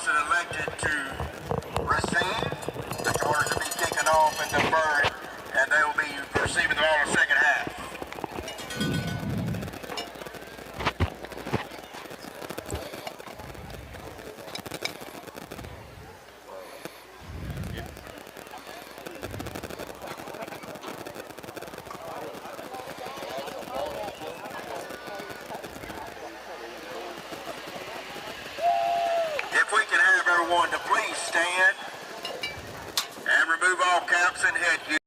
person elected to receive. The charters will be taken off and deferred, and they will be receiving the ball in the second half. If we can have everyone to please stand and remove all caps and headgear.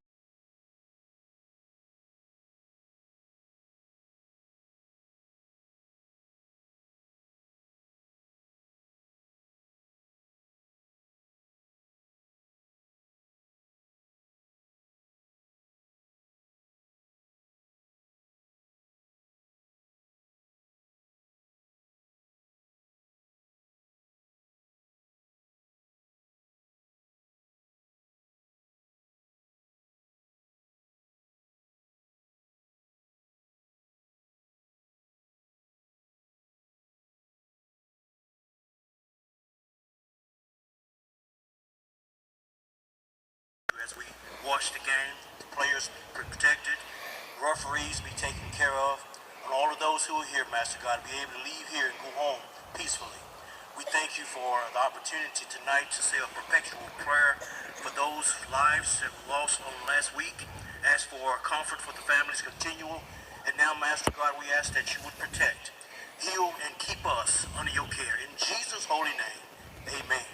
As we watch the game, the players be protected, referees be taken care of, and all of those who are here, Master God, be able to leave here and go home peacefully. We thank you for the opportunity tonight to say a perpetual prayer for those lives that were lost on last week. Ask for comfort for the families continual. And now, Master God, we ask that you would protect, heal, and keep us under your care. In Jesus' holy name, amen.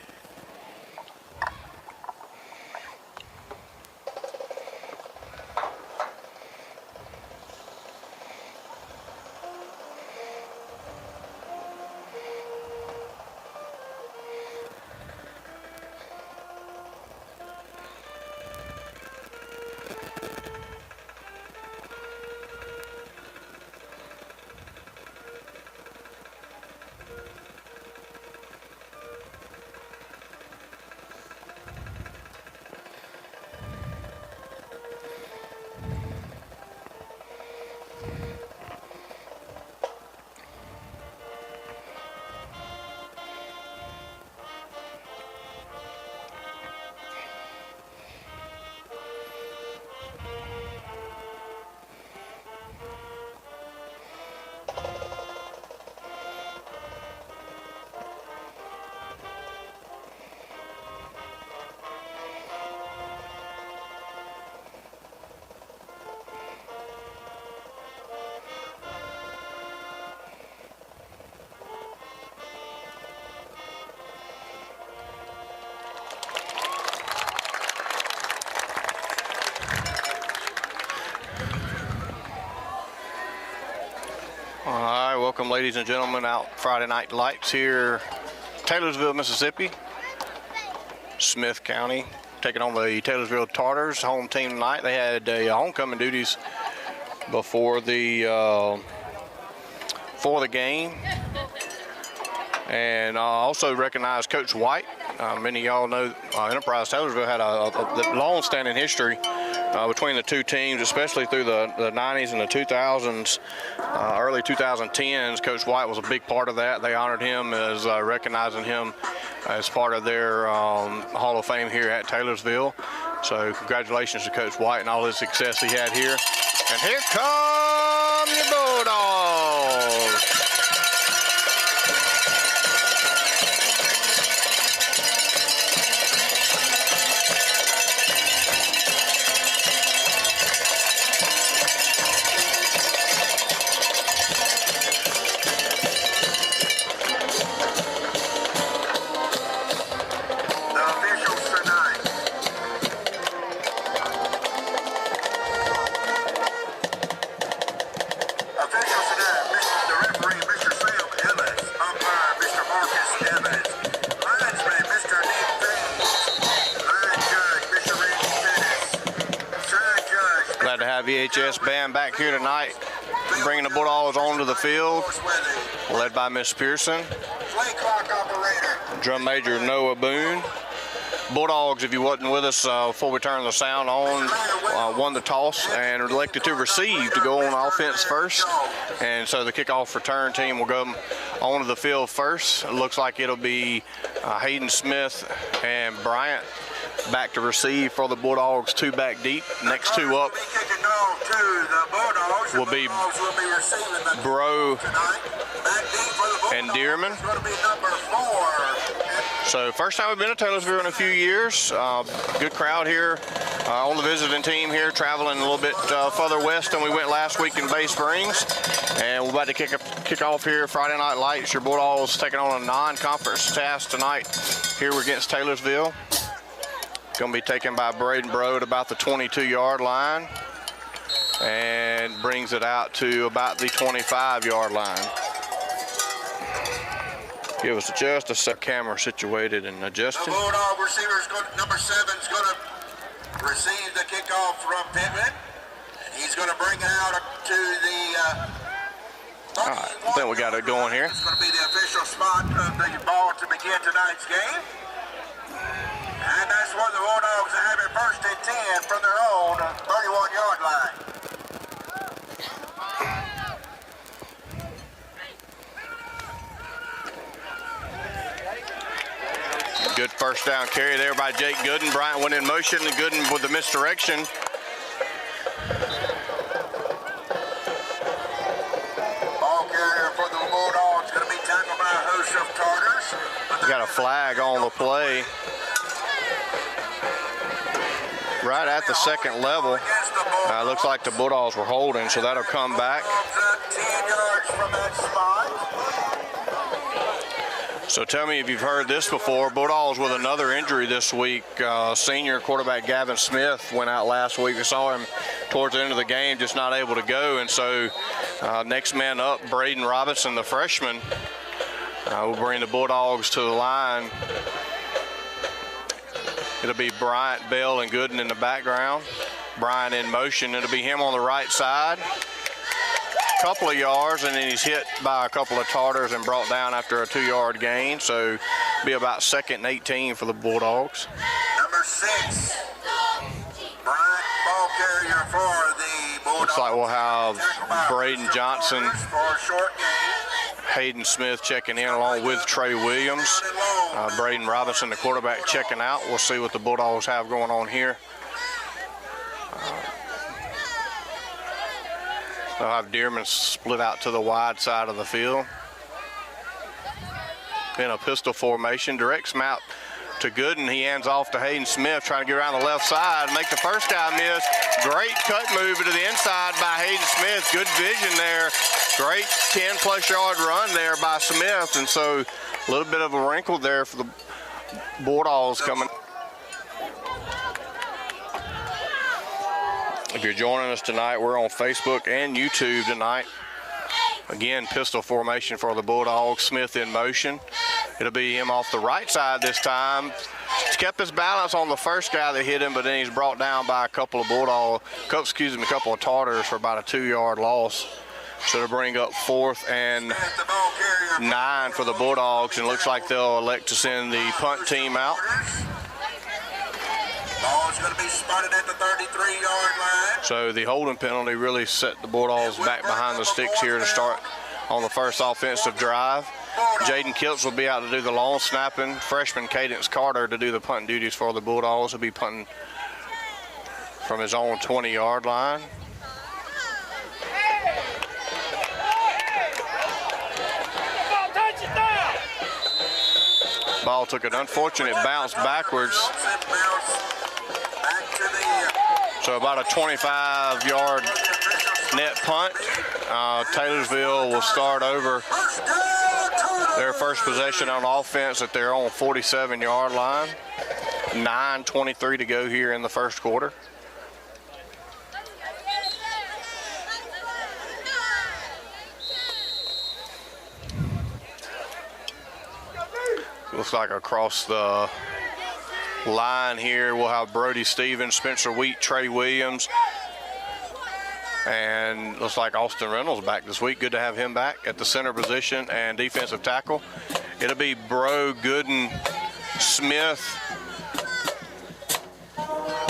All right, welcome ladies and gentlemen out Friday Night Lights here, Taylorsville, Mississippi. Smith County taking on the Taylorsville Tartars, home team tonight. They had homecoming duties before the game. And also recognize Coach White. Many of y'all know Enterprise Taylorsville had a long-standing history between the two teams, especially through the 90s and the 2000s, early 2010s. Coach White was a big part of that. They honored him as recognizing him as part of their Hall of Fame here at Taylorsville. So congratulations to Coach White and all his success he had here. And here come your Bulldogs. VHS band back here tonight, bringing the Bulldogs onto the field, led by Miss Pearson. Drum major Noah Boone. Bulldogs, if you wasn't with us before we turned the sound on, won the toss and elected to receive to go on offense first. And so the kickoff return team will go onto the field first. It looks like it'll be Hayden Smith and Bryant back to receive for the Bulldogs, 2 back deep. Next 2 up will be Bro and Dearman. So first time we've been to Taylorsville in a few years. Good crowd here on the visiting team here, traveling a little bit further west than we went last week in Bay Springs. And we're about to kick off here Friday Night Lights. Your Bulldogs taking on a non-conference task tonight here against Taylorsville. Going to be taken by Braden Bro at about the 22-yard line and brings it out to about the 25-yard line. Give us just a sec. Camera situated and adjusted. The Bulldog receiver's number 7 is going to receive the kickoff from Pittman. And he's going to bring it out to the all right, I think we got it going here. It's going to be the official spot of the ball to begin tonight's game. And that's where the Bulldogs have it first and 10 from their own 31-yard line. Good first down carry there by Jake Gooden. Bryant went in motion, and Gooden with the misdirection. Ball carrier for the Bulldogs going to be tackled by a host of Tartars. We got a flag on the play right at the second level. Looks like the Bulldogs were holding, so that'll come back. 10 yards from that spot. So tell me if you've heard this before. Bulldogs with another injury this week. Senior quarterback Gavin Smith went out last week. We saw him towards the end of the game, just not able to go. And so next man up, Braden Robinson, the freshman, will bring the Bulldogs to the line. It'll be Bryant, Bell, and Gooden in the background. Bryant in motion. It'll be him on the right side. Couple of yards, and then he's hit by a couple of Tartars and brought down after a 2-yard gain. So be about 2nd and 18 for the Bulldogs. Number 6, Bryant, ball carrier for the Bulldogs. Looks like we'll have Braden Johnson, for a short game. Hayden Smith checking in along with Trey Williams. Braden Robinson, the quarterback, checking out. We'll see what the Bulldogs have going on here. They'll have Dearman split out to the wide side of the field. In a pistol formation, directs him out to Gooden. He hands off to Hayden Smith, trying to get around the left side, make the first guy miss. Great cut move to the inside by Hayden Smith. Good vision there. Great 10-plus yard run there by Smith. And so a little bit of a wrinkle there for the Bulldogs coming. If you're joining us tonight, we're on Facebook and YouTube tonight. Again, pistol formation for the Bulldogs. Smith in motion. It'll be him off the right side this time. He's kept his balance on the first guy that hit him, but then he's brought down by a couple of a couple of Tartars for about a 2-yard loss. So to bring up 4th and 9 for the Bulldogs, and looks like they'll elect to send the punt team out. Ball's going to be spotted at the 33-yard line. So the holding penalty really set the Bulldogs back behind the sticks here to start on the first offensive drive. Jaden Kiltz will be out to do the long snapping. Freshman Cadence Carter to do the punt duties for the Bulldogs. He'll be punting from his own 20-yard line. Ball took an unfortunate bounce backwards. So about a 25-yard net punt. Taylorsville will start over their first possession on offense at their own 47-yard line. 9:23 to go here in the first quarter. Looks like across the line here we'll have Brody Stevens, Spencer Wheat, Trey Williams, and looks like Austin Reynolds back this week. Good to have him back at the center position and defensive tackle. It'll be Bro, Gooden, Smith,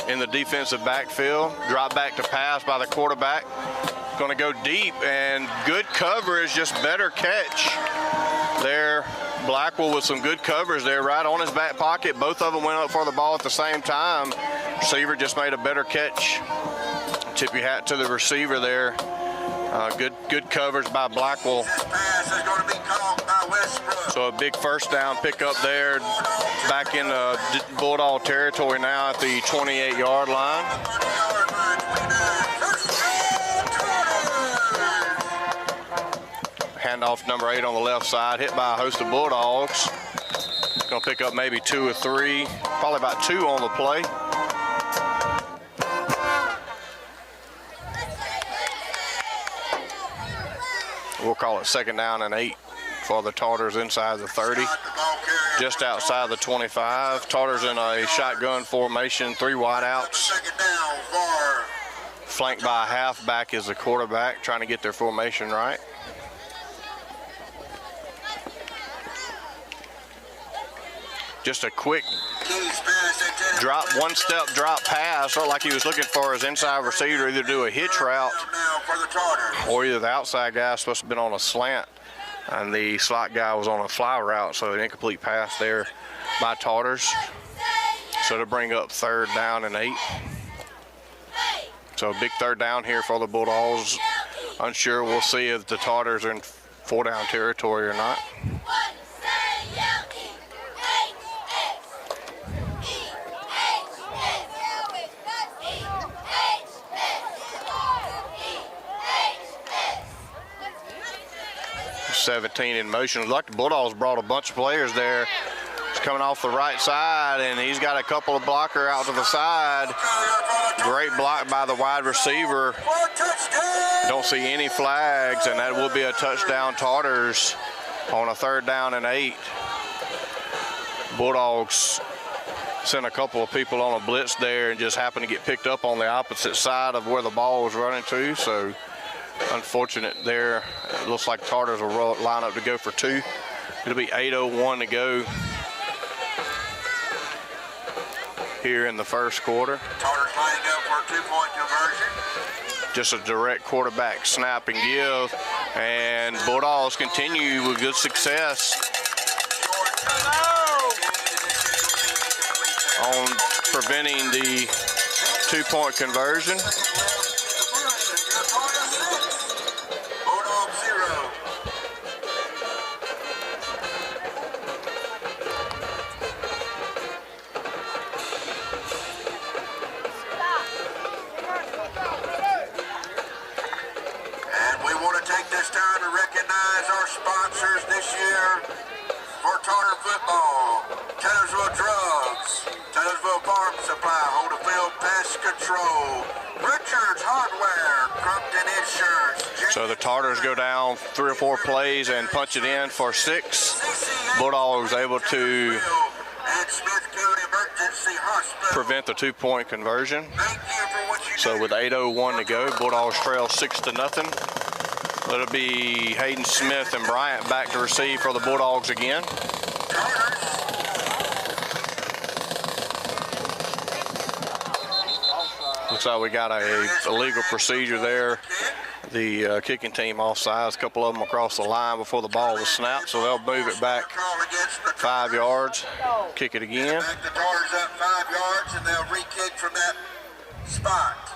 in the defensive backfield. Drop back to pass by the quarterback. Going to go deep, and good coverage, just better catch there. Blackwell with some good coverage there, right on his back pocket. Both of them went up for the ball at the same time. Receiver just made a better catch. Tip your hat to the receiver there. Good coverage by Blackwell. So a big first down pickup there. Back in Bulldog territory now at the 28-yard line. Handoff number 8 on the left side, hit by a host of Bulldogs. Gonna pick up maybe 2 or 3, probably about 2 on the play. We'll call it 2nd down and 8 for the Tartars inside the 30, just outside the 25. Tartars in a shotgun formation, 3 wideouts. Flanked by a halfback is the quarterback, trying to get their formation right. Just a quick drop, one-step drop pass. Looked like he was looking for his inside receiver, either do a hitch route or either the outside guy supposed to have been on a slant and the slot guy was on a fly route, so an incomplete pass there by Tartars. So to bring up 3rd down and 8. So a big 3rd down here for the Bulldogs. Unsure, we'll see if the Tartars are in 4-down territory or not. .17 in motion. Looks like the Bulldogs brought a bunch of players there. He's coming off the right side, and he's got a couple of blocker out to the side. Great block by the wide receiver. Don't see any flags, and that will be a touchdown Tartars on a 3rd down and 8. Bulldogs sent a couple of people on a blitz there and just happened to get picked up on the opposite side of where the ball was running to, so unfortunate there. It looks like Tartars will line up to go for 2. It'll be 8:01 to go here in the first quarter. Tartars lining up for a 2-point conversion. Just a direct quarterback snap and give, and Bulldogs continue with good success on preventing the 2-point conversion. Sponsors this year for Tartar football: Taylorsville Drugs, Taylorsville Farm Supply, Holyfield Pest Control, Richards Hardware, Crumpton Insurance. So the Tartars go down 3 or 4 plays and punch it in for 6. Bulldogs able to prevent the 2-point conversion. So with 8:01 to go, Bulldogs trail 6-0. It'll be Hayden Smith and Bryant back to receive for the Bulldogs again. Looks like we got a illegal procedure there. The kicking team offsides, a couple of them across the line before the ball was snapped, so they'll move it back 5 yards, kick it again. Back the Tartars up 5 yards, and they'll re-kick from that spot.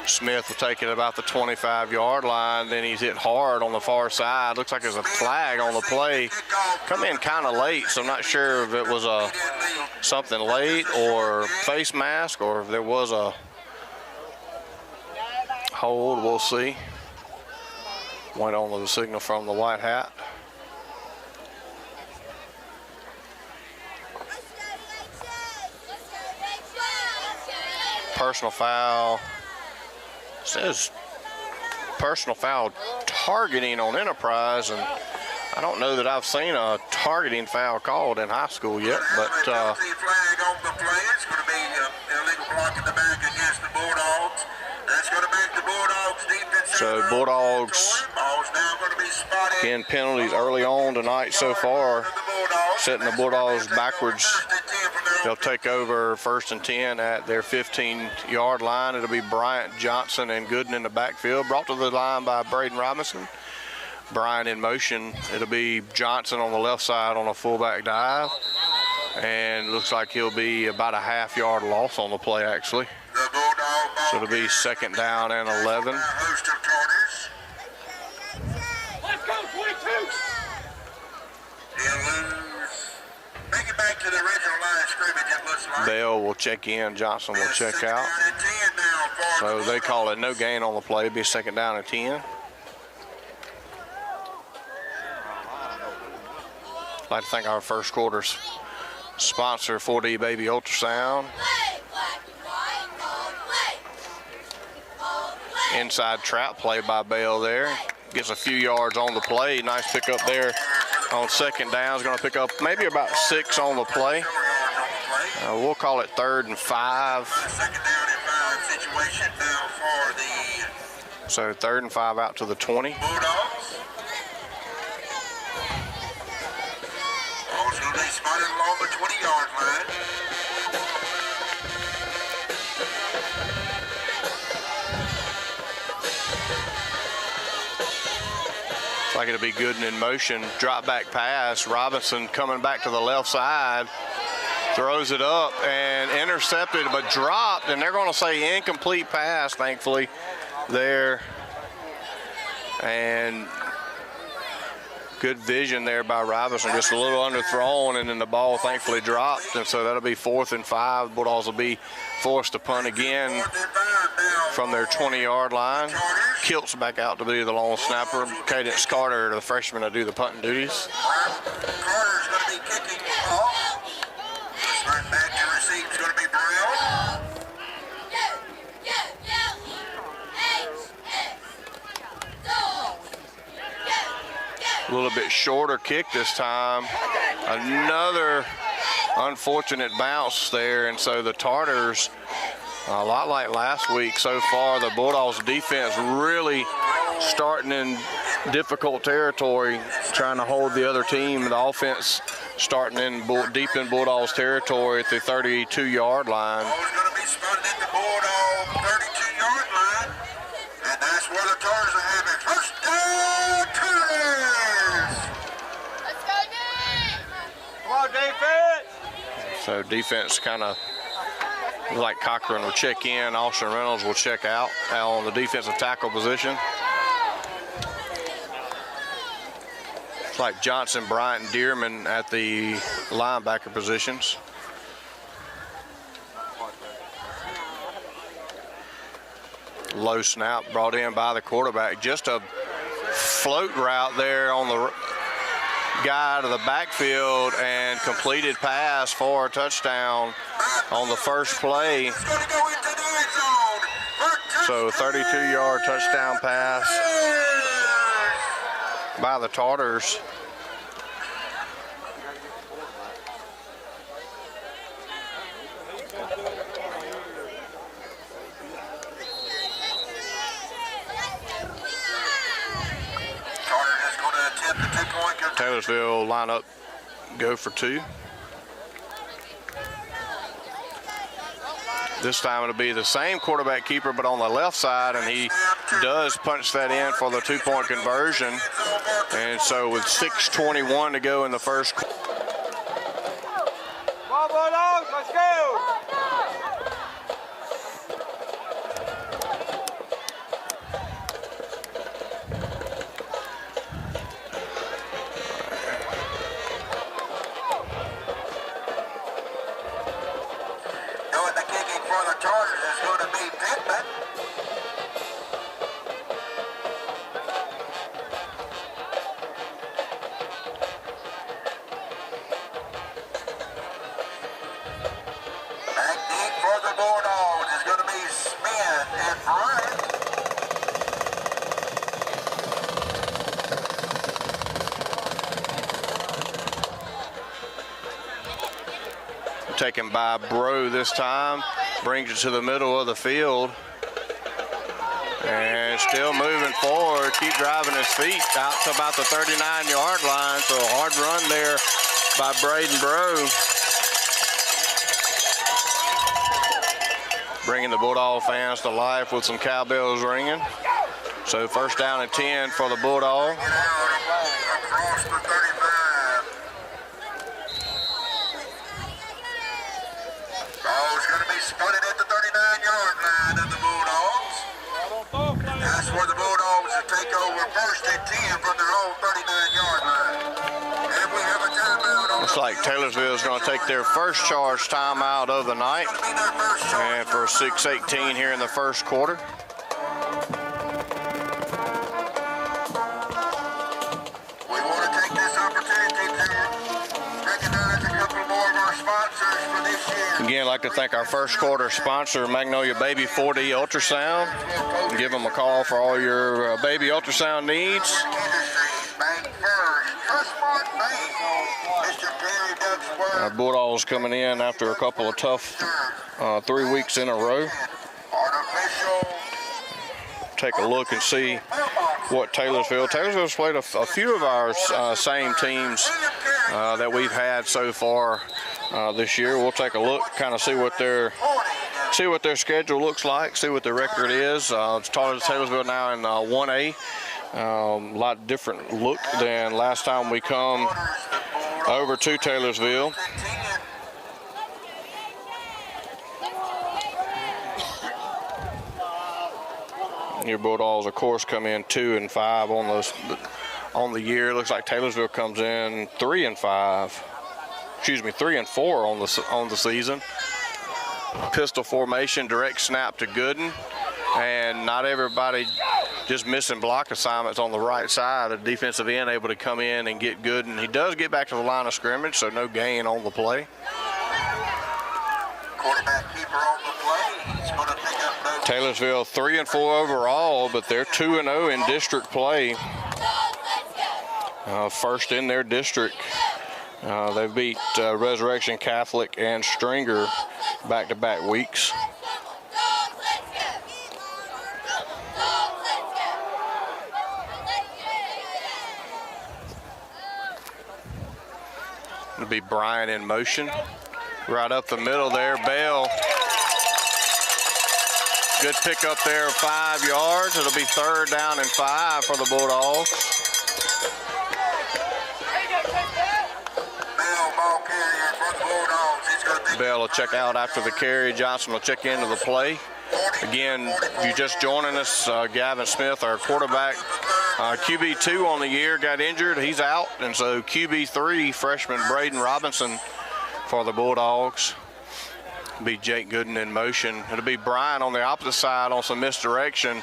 Smith will take it about the 25-yard line. Then he's hit hard on the far side. Looks like there's a flag on the play. Come in kind of late, so I'm not sure if it was something late or face mask or if there was a hold. We'll see. Went on with the signal from the white hat. Personal foul. Says personal foul targeting on Enterprise, and I don't know that I've seen a targeting foul called in high school yet, but penalty flag on the play. It's going to be illegal block in the back against the Bulldogs. That's going to make the Bulldogs defense. so Bulldogs Ball's now going to be spotted. getting penalties early on tonight so far, setting the Bulldogs backwards. They'll take over 1st and 10 at their 15-yard line. It'll be Bryant, Johnson, and Gooden in the backfield, brought to the line by Braden Robinson. Bryant in motion. It'll be Johnson on the left side on a fullback dive. And it looks like he'll be about a half-yard loss on the play, actually. So it'll be 2nd down and 11. Let's go, 22! Make it back to the original line of scrimmage, it looks like. Bell will check in. Johnson will check out. So they call it no gain on the play. It'll be 2nd down and 10. I'd like to thank our first quarter's sponsor, 4D Baby Ultrasound. Inside trap play by Bell there. Gets a few yards on the play. Nice pickup there on 2nd down. Is going to pick up maybe about 6 on the play. We'll call it 3rd and 5. 2nd down and 5 situation now for the So 3rd and 5 out to the 20. Bulldogs. Also, they spotted along the 20-yard line. Like it'll be Gooden in motion. Drop back pass. Robinson coming back to the left side. Throws it up and intercepted, but dropped. And they're going to say incomplete pass, thankfully, there. And good vision there by Robinson. Just a little underthrown, and then the ball thankfully dropped. And so that'll be 4th and 5. Bulldogs will be forced to punt again from their 20-yard line. Kilt's back out to be the lone snapper. Cadence Carter, the freshman, to do the punting duties. Carter's going to be kicking the ball. Right back to receive is going to be Burrell. A little bit shorter kick this time. Another unfortunate bounce there, and so the Tartars, a lot like last week so far, the Bulldogs defense really starting in difficult territory, trying to hold the other team. The offense starting in deep in Bulldogs territory at the 32-yard line. Ball's going to be spotted at the Bulldog 32-yard line, and that's where the Tartars are having first down, Tartars. Let's go, Dave! Come on, defense! So defense kind of like Cochran will check in, Austin Reynolds will check out on the defensive tackle position. It's like Johnson, Bryant, and Dearman at the linebacker positions. Low snap brought in by the quarterback. Just a float route there on the guy to the backfield, and completed pass for a touchdown on the first play. It's going to go into the end zone. So 32-yard touchdown pass by the Tartars. Taylorsville line up, go for 2. This time it'll be the same quarterback keeper, but on the left side, and he does punch that in for the 2-point conversion. And so with 6:21 to go in the first quarter. Come on, Bulldogs, let's go! Doing the kicking for the Tartars is going to be Pittman. Taken by Bro this time. Brings it to the middle of the field. And still moving forward. Keep driving his feet out to about the 39-yard line. So a hard run there by Braden Bro. Bringing the Bulldog fans to life with some cowbells ringing. So first down and 10 for the Bulldogs. Across the 35. Ball's going to be spotted at the 39-yard line of the Bulldogs. That's where the Bulldogs will take over first and 10 from their own 39-yard line. And we have a timeout on. Looks like Taylorsville is going to take their first charge timeout of the night. And for 6:18 here in the first quarter. We want to take this opportunity to recognize a couple more of our sponsors for this year. Again, I'd like to thank our first quarter sponsor, Magnolia Baby 4D Ultrasound. Give them a call for all your baby ultrasound needs. Industries, Bank First, Trustmark Bank, Mr. Perry Ducksworth. Our Bulldogs coming in after a couple of tough 3 weeks in a row. Artificial. Take a look and see what Taylorsville's played a few of our same teams that we've had so far this year. We'll take a look, kind of see what their schedule looks like, see what their record is. It's Taylorsville now in 1A. A lot different look than last time we come over to Taylorsville. Your Bulldogs, of course, come in 2-5 on the year. Looks like Taylorsville comes in 3-5. Excuse me, 3-4 on the season. Pistol formation, direct snap to Gooden, and not everybody just missing block assignments on the right side. A defensive end able to come in and get Gooden. He does get back to the line of scrimmage, so no gain on the play. Quarterback keeper on the play. He's going to pick up those. Taylorsville 3-4 overall, but they're 2-0 in district play. First in their district. They beat Resurrection Catholic and Stringer back-to-back weeks. It'll be Bryan in motion. Right up the middle there, Bell. Good pick up there, 5 yards. It'll be 3rd down and 5 for the Bulldogs. Ball carrier for the Bulldogs. He's going to pick Bell will check out after the carry. Johnson will check into the play. Again, if you're just joining us, Gavin Smith, our quarterback, QB2 on the year, got injured. He's out. And so QB3, freshman Braden Robinson for the Bulldogs. Be Jake Gooden in motion. It'll be Bryan on the opposite side on some misdirection.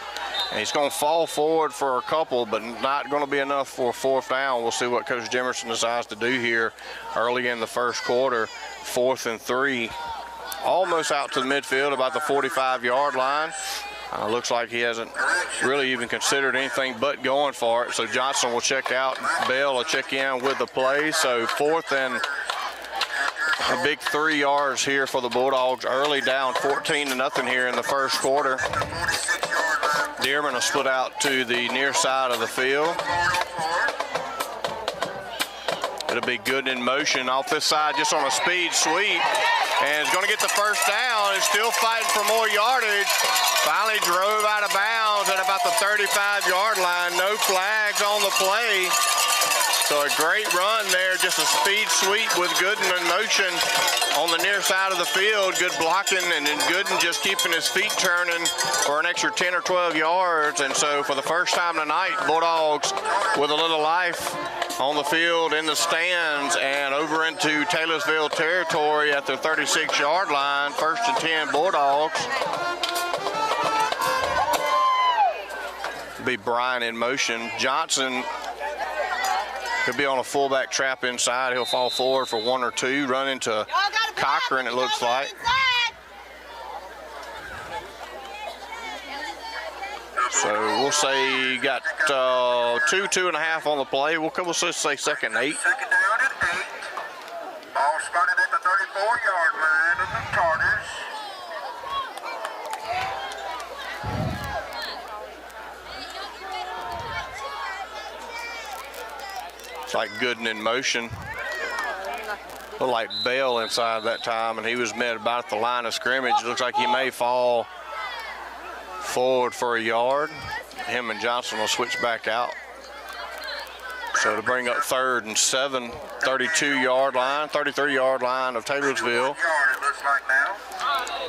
And he's going to fall forward for a couple, but not going to be enough for a 4th down. We'll see what Coach Jimerson decides to do here early in the first quarter. 4th and 3. Almost out to the midfield, about the 45-yard line. Looks like he hasn't really even considered anything but going for it. So Johnson will check out. Bell will check in with the play. So 4th and a big 3 yards here for the Bulldogs. Early down 14-0 here in the first quarter. Dearman will split out to the near side of the field. It'll be good in motion off this side just on a speed sweep. And is going to get the first down. Is still fighting for more yardage. Finally drove out of bounds at about the 35-yard line. No flags on the play. So a great run there, just a speed sweep with Gooden in motion on the near side of the field. Good blocking, and then Gooden just keeping his feet turning for an extra 10 or 12 yards. And so for the first time tonight, Bulldogs with a little life on the field, in the stands, and over into Taylorsville territory at the 36-yard line. 1st and 10 Bulldogs. Be Bryan in motion. Johnson could be on a fullback trap inside. He'll fall forward for 1 or 2. Run into Cochran, it looks like. So we'll say you got 2.5 on the play. We'll just say 2nd and 8. 2nd down and 8. Ball spotted at the 34-yard line. It's like Gooden in motion. Looked like Bell inside that time, and he was met about at the line of scrimmage. Looks like he may fall forward for a yard. Him and Johnson will switch back out. So to bring up 3rd and 7, 32-yard line, 33-yard line of Taylorsville.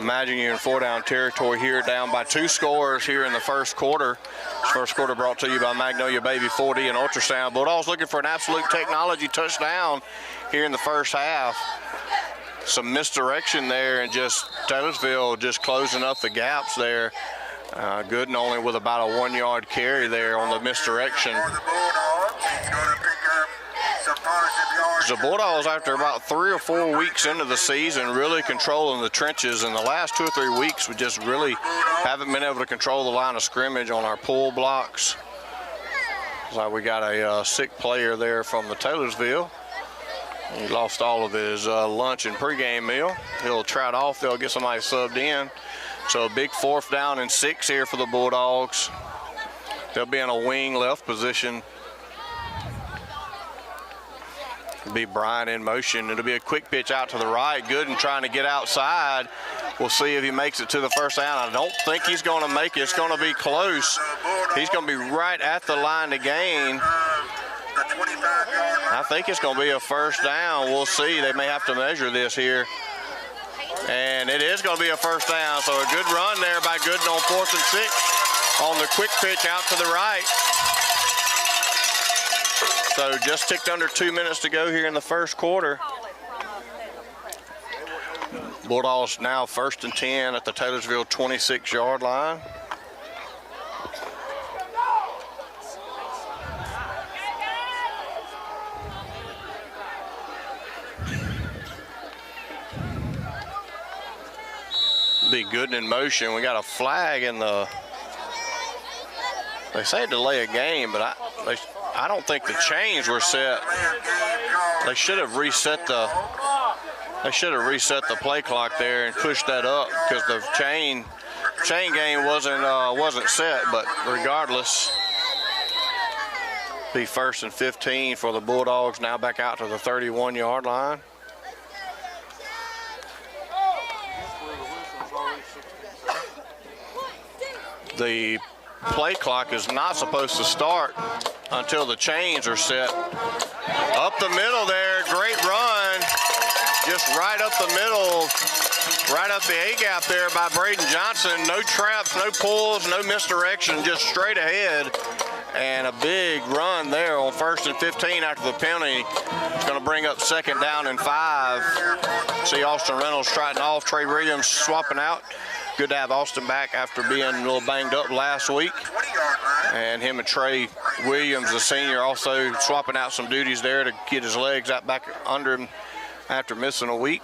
Imagine you're in 4-down territory here, down by 2 scores here in the first quarter. First quarter brought to you by Magnolia Baby 4D and Ultrasound. Bulldogs looking for an absolute technology touchdown here in the first half. Some misdirection there, and just Taylorsville just closing up the gaps there. Gooden only with about a 1-yard carry there on the misdirection. The Bulldogs, after about 3 or 4 weeks into the season, really controlling the trenches. In the last 2 or 3 weeks, we just really haven't been able to control the line of scrimmage on our pull blocks. So we got a sick player there from the Taylorsville. He lost all of his lunch and pregame meal. He'll trot off. They'll get somebody subbed in. So a big 4th down and 6 here for the Bulldogs. They'll be in a wing left position. It'll be Bryant in motion. It'll be a quick pitch out to the right. Gooden trying to get outside. We'll see if he makes it to the first down. I don't think he's going to make it. It's going to be close. He's going to be right at the line to gain. I think it's going to be a first down. We'll see. They may have to measure this here. And it is going to be a first down. So a good run there by Gooden on 4th and 6 on the quick pitch out to the right. So just ticked under 2 minutes to go here in the first quarter. Bulldogs now 1st and 10 at the Taylorsville 26-yard line. Be Gooden in motion. We got a flag in the. They say delay a game, but I don't think the chains were set. They should have reset the. They should have reset the play clock there and pushed that up, because the chain game wasn't set. But regardless, be 1st and 15 for the Bulldogs. Now back out to the 31-yard line. The play clock is not supposed to start until the chains are set. Up the middle there, great run. Just right up the middle, right up the A-gap there by Braden Johnson. No traps, no pulls, no misdirection, just straight ahead. And a big run there on 1st and 15 after the penalty. It's going to bring up 2nd down and 5. See Austin Reynolds trotting off, Trey Williams swapping out. Good to have Austin back after being a little banged up last week. And him and Trey Williams, the senior, also swapping out some duties there to get his legs out back under him after missing a week.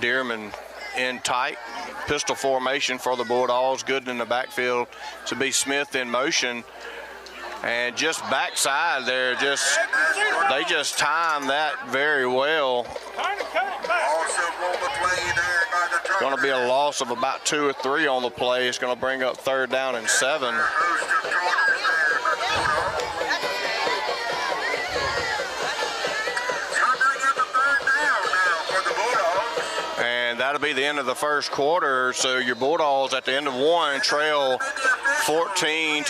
Dearman in tight. Pistol formation for the Bulldogs. Gooden in the backfield to be Smith in motion. And just backside there, they just timed that very well. Going to be a loss of about 2 or 3 on the play. It's going to bring up 3rd down and 7. And that'll be the end of the first quarter. So your Bulldogs at the end of 1 trail 14-0.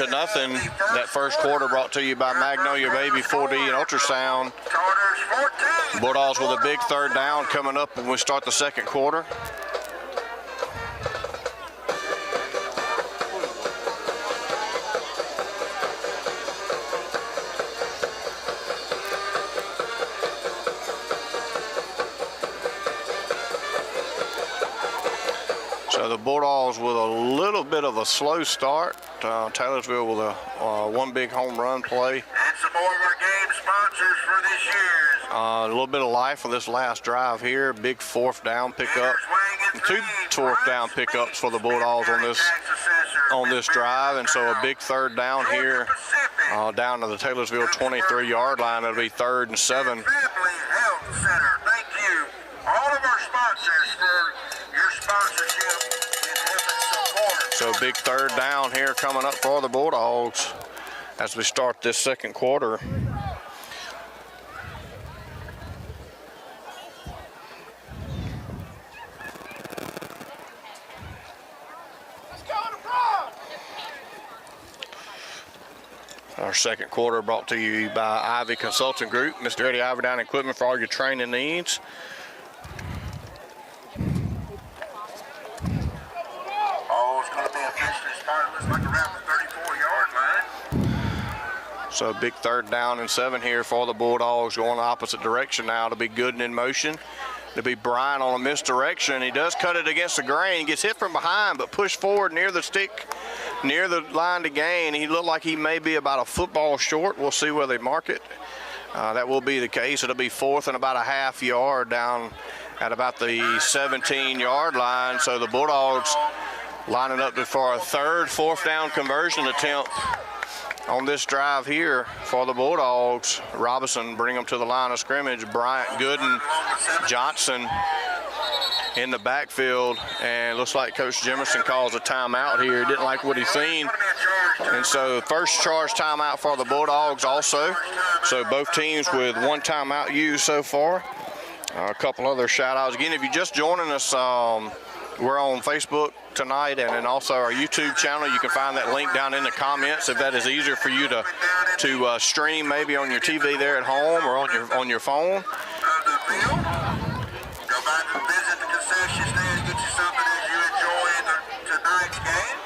That first quarter brought to you by Magnolia Baby 4D and Ultrasound. Bulldogs with a big 3rd down coming up when we start the second quarter. So the Bulldogs with a little bit of a slow start. Taylorsville with a 1 big home run play. And some more of our game sponsors for this year. A little bit of life for this last drive here. Big 4th down pickup. 2 4th down pickups for the Bulldogs on this drive. And so a big 3rd down here down to the Taylorsville 23-yard line. It'll be 3rd and 7. Family Health Center. Thank you, all of our sponsors, for your sponsorship and helping support. So big 3rd down here coming up for the Bulldogs as we start this second quarter. Our second quarter brought to you by Ivy Consulting Group, Mr. Eddie Iverdown Equipment for all your training needs. Oh, it's going to be officially started. Looks like around the 34-yard line. So a big 3rd down and 7 here for the Bulldogs, going the opposite direction now. To be Gooden in motion. To be Bryant on a misdirection. He does cut it against the grain. Gets hit from behind, but pushed forward near the stick, near the line to gain. He looked like he may be about a football short. We'll see where they mark it. That will be the case. It'll be 4th and about a half yard down at about the 17-yard line. So the Bulldogs lining up for a 3rd 4th down conversion attempt on this drive here for the Bulldogs. Robinson bring them to the line of scrimmage. Bryant, Gooden, Johnson in the backfield, and looks like Coach Jimerson calls a timeout here. Didn't like what he seen, and so first charge timeout for the Bulldogs also. So both teams with 1 timeout used so far. A couple other shout outs. Again, if you're just joining us, we're on Facebook tonight, and then also our YouTube channel. You can find that link down in the comments if that is easier for you to stream maybe on your TV there at home or on your phone. Go back and visit the concession stand and get you something as you enjoy tonight's game.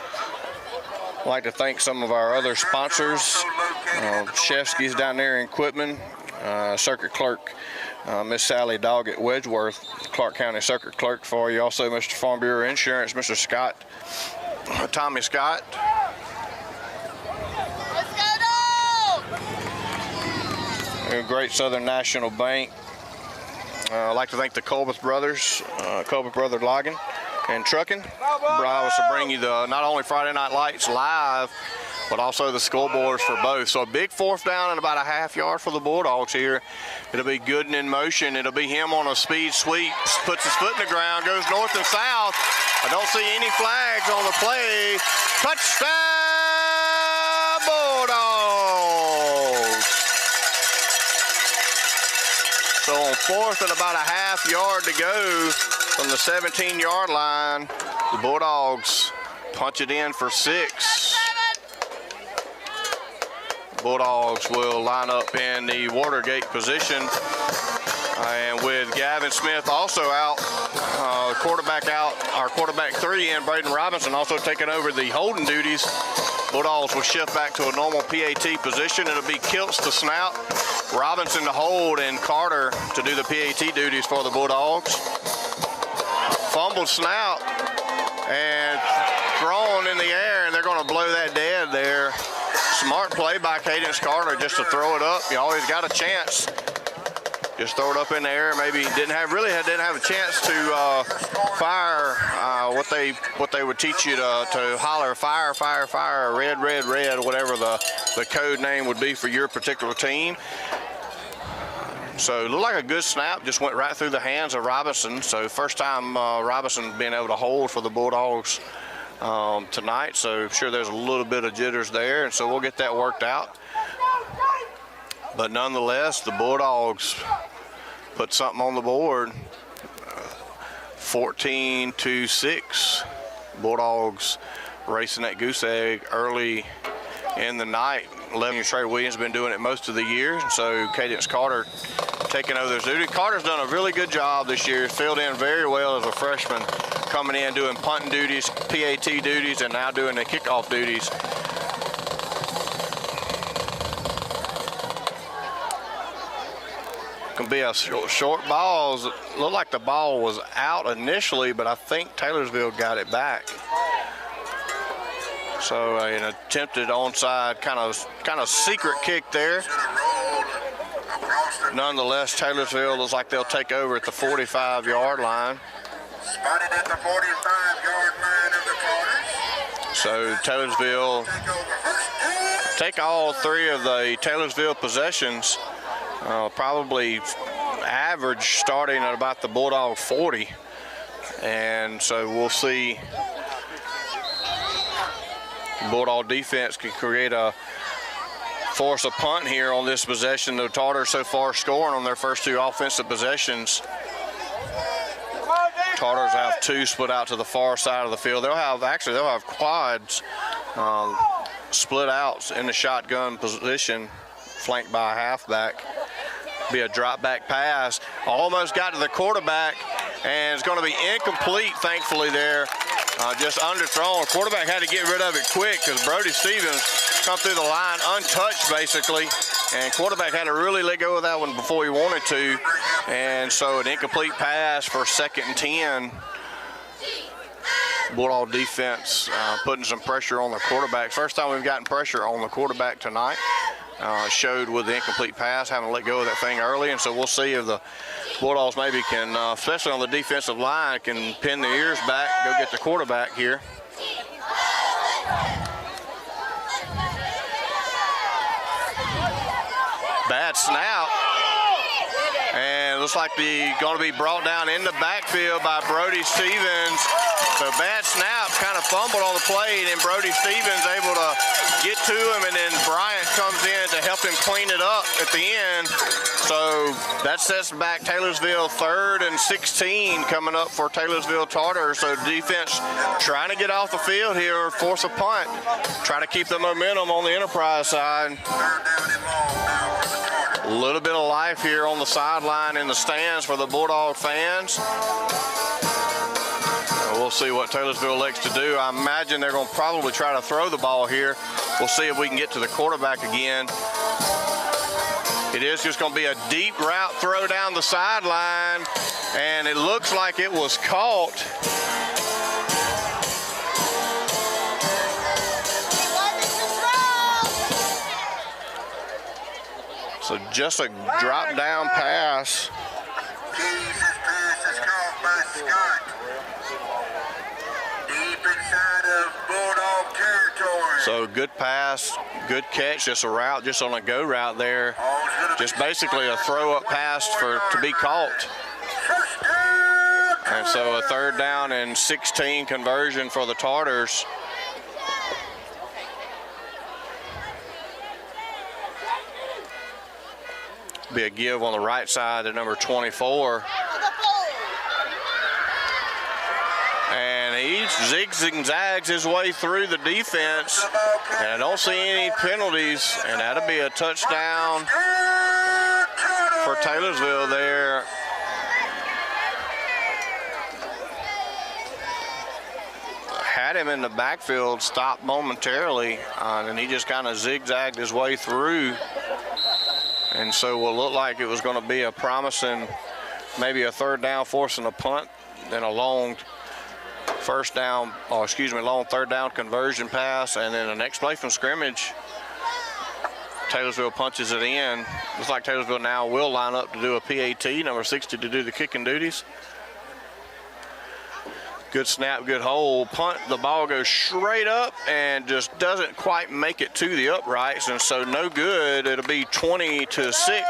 I'd like to thank some of our other sponsors. Shefsky's down there in Quitman, Circuit Clerk, Miss Sally Dog at Wedgeworth, Clark County Circuit Clerk for you. Also, Mr. Farm Bureau Insurance, Mr. Scott, Tommy Scott. Let's go, Dog! Great Southern National Bank. I'd like to thank the Colbert Brothers, Colbert Brother Logging and Trucking. Brought us to bring you the not only Friday Night Lights live, but also the scoreboards for both. So a big 4th down and about a half yard for the Bulldogs here. It'll be Gooden in motion. It'll be him on a speed sweep, puts his foot in the ground, goes north and south. I don't see any flags on the play. Touchdown, Bulldogs! So on 4th and about a half yard to go from the 17-yard line, the Bulldogs punch it in for 6. Bulldogs will line up in the Watergate position, and with Gavin Smith also out, quarterback out, our quarterback 3 in Braden Robinson also taking over the holding duties. Bulldogs will shift back to a normal PAT position. It'll be Kiltz to snap, Robinson to hold, and Carter to do the PAT duties for the Bulldogs. Fumbled snap and thrown in the air, and they're going to blow that dead there. Smart play by Cadence Carter just to throw it up. You always got a chance. Just throw it up in the air. Maybe didn't have a chance to fire what they would teach you to holler fire, fire, fire, red, red, red, whatever the code name would be for your particular team. So it looked like a good snap, just went right through the hands of Robinson. So first time Robinson being able to hold for the Bulldogs tonight. So I'm sure there's a little bit of jitters there, and so we'll get that worked out. But nonetheless, the Bulldogs put something on the board, 14-6. Bulldogs racing that goose egg early in the night. 11 Trey Williams has been doing it most of the year, so Cadence Carter taking over this duty. Carter's done a really good job this year, filled in very well as a freshman, coming in doing punting duties, PAT duties, and now doing the kickoff duties. Can be a short ball. Looked like the ball was out initially, but I think Taylorsville got it back. So an attempted onside kind of secret kick there. Nonetheless, Taylorsville looks like they'll take over at the 45-yard line. Spotted at the 45-yard line of the Carters. So Taylorsville take all 3 of the Taylorsville possessions. Probably average starting at about the Bulldog 40. And so we'll see Bulldog defense can force a punt here on this possession. The Tartars so far scoring on their first 2 offensive possessions. Tartars have 2 split out to the far side of the field. They'll have quads split out in the shotgun position, flanked by a halfback. Be a drop back pass. Almost got to the quarterback, and it's going to be incomplete, thankfully, there. Just underthrown. Quarterback had to get rid of it quick because Brody Stevens come through the line untouched, basically. And quarterback had to really let go of that one before he wanted to. And so an incomplete pass for 2nd and 10. Bulldog defense putting some pressure on the quarterback. First time we've gotten pressure on the quarterback tonight. Showed with the incomplete pass, having to let go of that thing early. And so we'll see if the Bulldogs maybe can, especially on the defensive line, can pin their ears back, go get the quarterback here. Bad snap. And it looks like they're going to be brought down in the backfield by Brody Stevens. So bad snap, kind of fumbled on the play, and then Brody Stevens able to get to him, and then Bryant comes in to help him clean it up at the end. So that sets back Taylorsville 3rd and 16 coming up for Taylorsville Tartar. So defense trying to get off the field here, force a punt, try to keep the momentum on the Enterprise side. A little bit of life here on the sideline in the stands for the Bulldog fans. We'll see what Taylorsville elects to do. I imagine they're going to probably try to throw the ball here. We'll see if we can get to the quarterback again. It is just going to be a deep route throw down the sideline, and it looks like it was caught. So just a drop down pass. Jesus, pass is caught by Scott. Deep inside of Bulldog territory. So good pass, good catch, just a route, just on a go route there. Just basically a throw up pass to be caught. And so a 3rd down and 16 conversion for the Tartars. Be a give on the right side to number 24. And he zigs and zags his way through the defense. And I don't see any penalties. And that'll be a touchdown for Taylorsville there. Had him in the backfield, stopped momentarily, and he just kind of zigzagged his way through. And so will look like it was going to be a promising, maybe a 3rd down forcing a punt, then a long long 3rd down conversion pass, and then the next play from scrimmage, Taylorsville punches it in. Looks like Taylorsville now will line up to do a PAT, number 60 to do the kicking duties. Good snap, good hold. Punt, the ball goes straight up and just doesn't quite make it to the uprights, and so no good. It'll be 20-6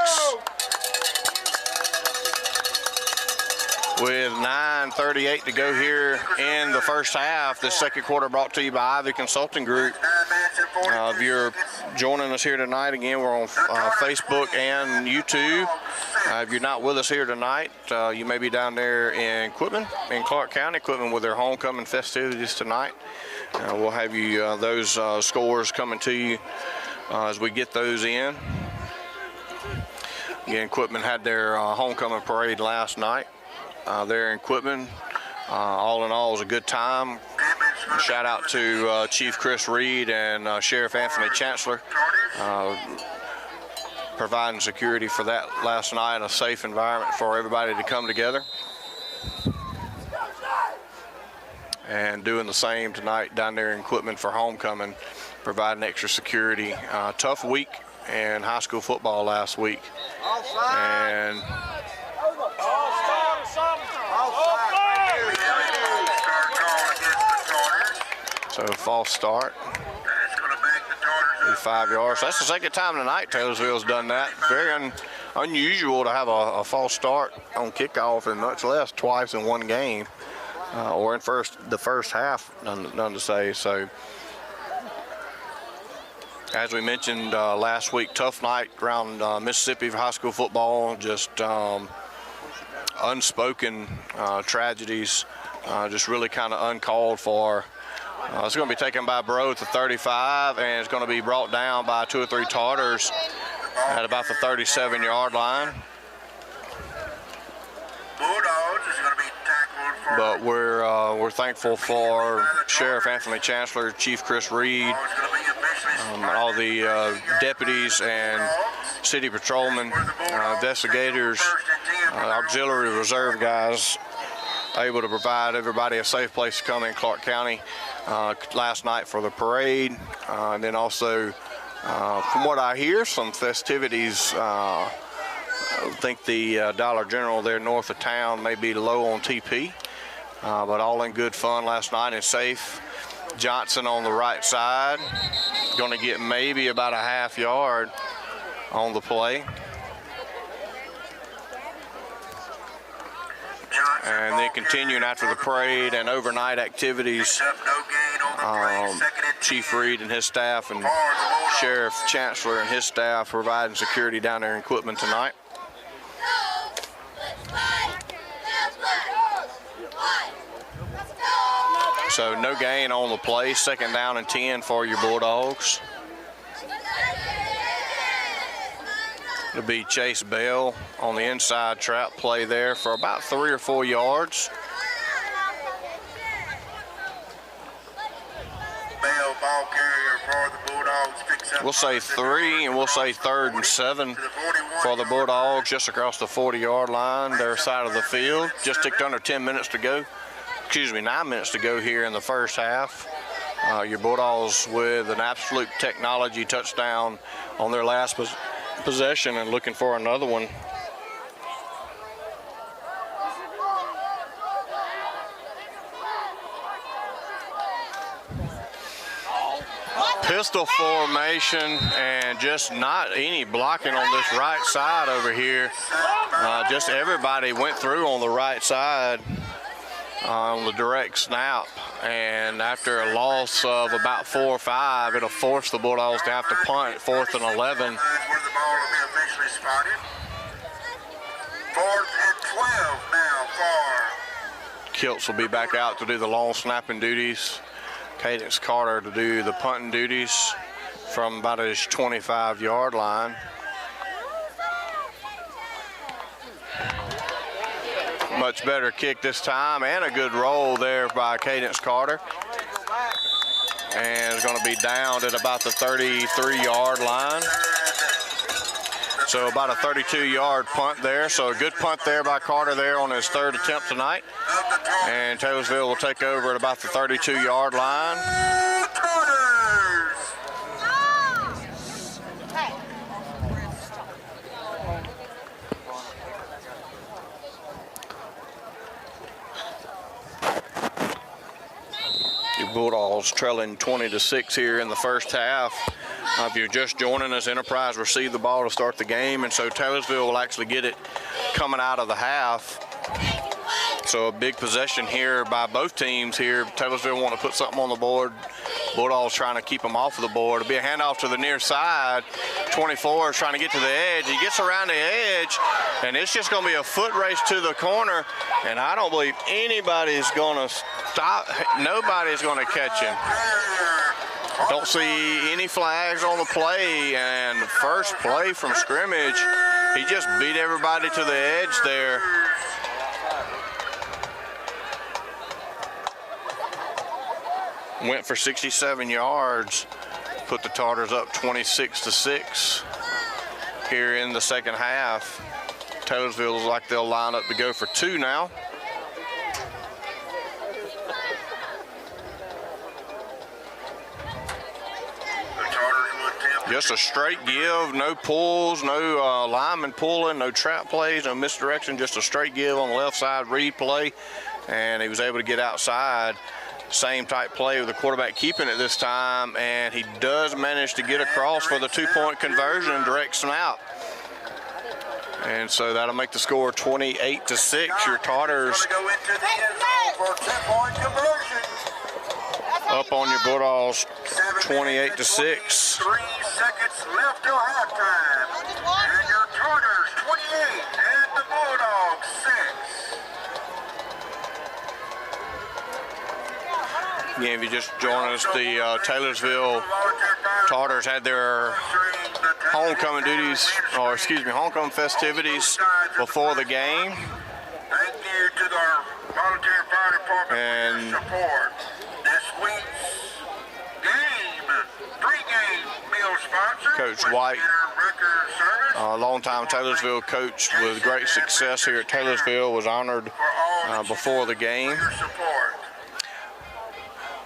with 9:38 to go here in the first half. The second quarter brought to you by Ivy Consulting Group. If you're joining us here tonight, again, we're on Facebook and YouTube. If you're not with us here tonight, you may be down there in Quitman, in Clark County, Quitman, with their homecoming festivities tonight. We'll have you those scores coming to you as we get those in. Again, Quitman had their homecoming parade last night there in Quitman. All in all, it was a good time. Shout out to Chief Chris Reed and Sheriff Anthony Chancellor, providing security for that last night, a safe environment for everybody to come together. And doing the same tonight down there in Quitman for homecoming, providing extra security. Tough week in high school football last week. And so false start. 5 yards. So that's the second time tonight Taylorsville's done that. Very unusual to have a false start on kickoff, and much less twice in one game, or in the first half, none to say. So as we mentioned last week, tough night around Mississippi for high school football. Just unspoken tragedies, just really kind of uncalled for It's going to be taken by Bro at the 35, and it's going to be brought down by 2 or 3 Tartars at about the 37-yard line. Bulldogs is going to be tackled for. But we're thankful for Sheriff Anthony Chancellor, Chief Chris Reed, all the deputies and city patrolmen, investigators, auxiliary reserve guys, able to provide everybody a safe place to come in Clark County last night for the parade. And then also, from what I hear, some festivities. I think the Dollar General there north of town may be low on TP, but all in good fun last night and safe. Johnson on the right side, going to get maybe about a half yard on the play. And then continuing after the parade and overnight activities, Chief Reed and his staff and Sheriff Chancellor and his staff providing security down there in Quitman tonight. So no gain on the play, 2nd down and 10 for your Bulldogs. It'll be Chase Bell on the inside trap play there for about 3 or 4 yards. Bell, ball carrier for the Bulldogs, picks up. We'll say 3, and we'll say 3rd and 7 for the Bulldogs just across the 40-yard line, their side of the field. Just ticked under 10 minutes to go. 9 minutes to go here in the first half. Your Bulldogs with an absolute technology touchdown on their last possession and looking for another one. Pistol formation and just not any blocking on this right side over here. Just everybody went through on the right side on the direct snap, and after a loss of about 4 or 5, it'll force the Bulldogs to have to punt 4th and 11. Where the ball will be officially spotted. 4th and 12 now for. Kiltz will be back out to do the long snapping duties. Cadence Carter to do the punting duties from about his 25-yard line. Much better kick this time, and a good roll there by Cadence Carter. And it's going to be downed at about the 33-yard line. So about a 32-yard punt there. So a good punt there by Carter there on his 3rd attempt tonight. And Taylorsville will take over at about the 32-yard line. Bulldogs trailing 20-6 here in the first half. If you're just joining us, Enterprise received the ball to start the game, and so Taylorsville will actually get it coming out of the half. So a big possession here by both teams here. Taylorsville want to put something on the board. Bulldogs trying to keep them off of the board. It'll be a handoff to the near side. 24 is trying to get to the edge. He gets around the edge, and it's just going to be a foot race to the corner, and I don't believe anybody's going to stop. Nobody's going to catch him. Don't see any flags on the play, and the first play from scrimmage, he just beat everybody to the edge there. Went for 67 yards, put the Tartars up 26-6 here in the second half. Taylorsville looks like they'll line up to go for 2 now. Just a straight give, no pulls, no lineman pulling, no trap plays, no misdirection, just a straight give on the left side, read play, and he was able to get outside. Same type play with the quarterback keeping it this time, and he does manage to get across for the 2-point conversion, direct snap. And so that'll make the score 28-6. Your Tartars up on your Bulldogs 28-6. 3 seconds left till halftime. And your Tartars 28 and the Bulldogs 6. Again, if you just joined us, the Taylorsville Tartars had their homecoming homecoming festivities before the game. Thank you to our volunteer fire department And for your support. This week's game, pre-game meal sponsor, Coach White, Record Service. a longtime Taylorsville coach with great success here at Taylorsville, was honored before the game. Your support.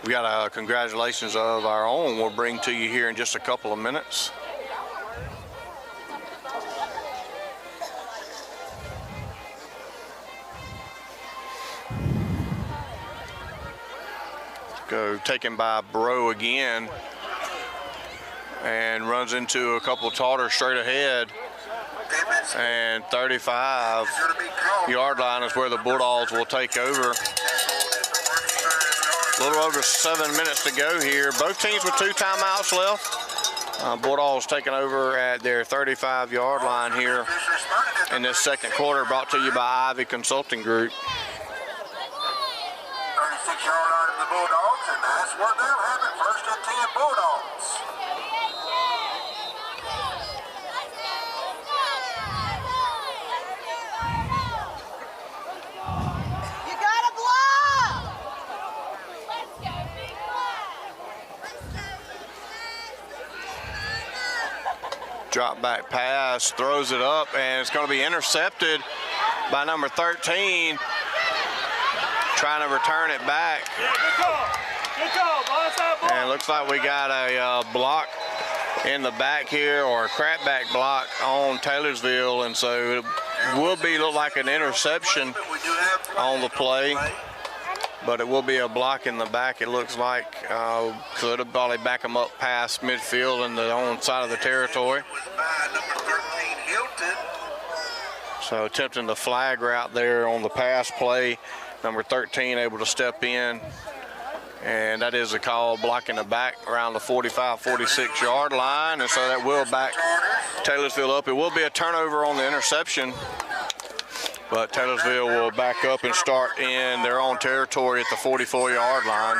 We got a congratulations of our own we'll bring to you here in just a couple of minutes. Go taken by Bro again, and runs into a couple of Tartars straight ahead, and 35-yard line is where the Bulldogs will take over. A little over 7 minutes to go here. Both teams with 2 timeouts left. Bulldogs taking over at their 35-yard line here in this second quarter, brought to you by Ivy Consulting Group. 36-yard line of the Bulldogs, and that's where they'll have it. 1st and 10 Bulldogs. You gotta block! Drop back pass, throws it up, and it's going to be intercepted by number 13. Trying to return it back. Good call. Blindside ball. And it looks like we got a block in the back here, or a crap back block on Taylorsville, and so it will look like an interception on the play, but it will be a block in the back, it looks like. So it'll probably back them up past midfield and the own side of the territory. So attempting the flag route there on the pass play. Number 13 able to step in, and that is a call blocking the back around the 45-46-yard line, and so that will back Taylorsville up. It will be a turnover on the interception, but Taylorsville will back up and start in their own territory at the 44-yard line.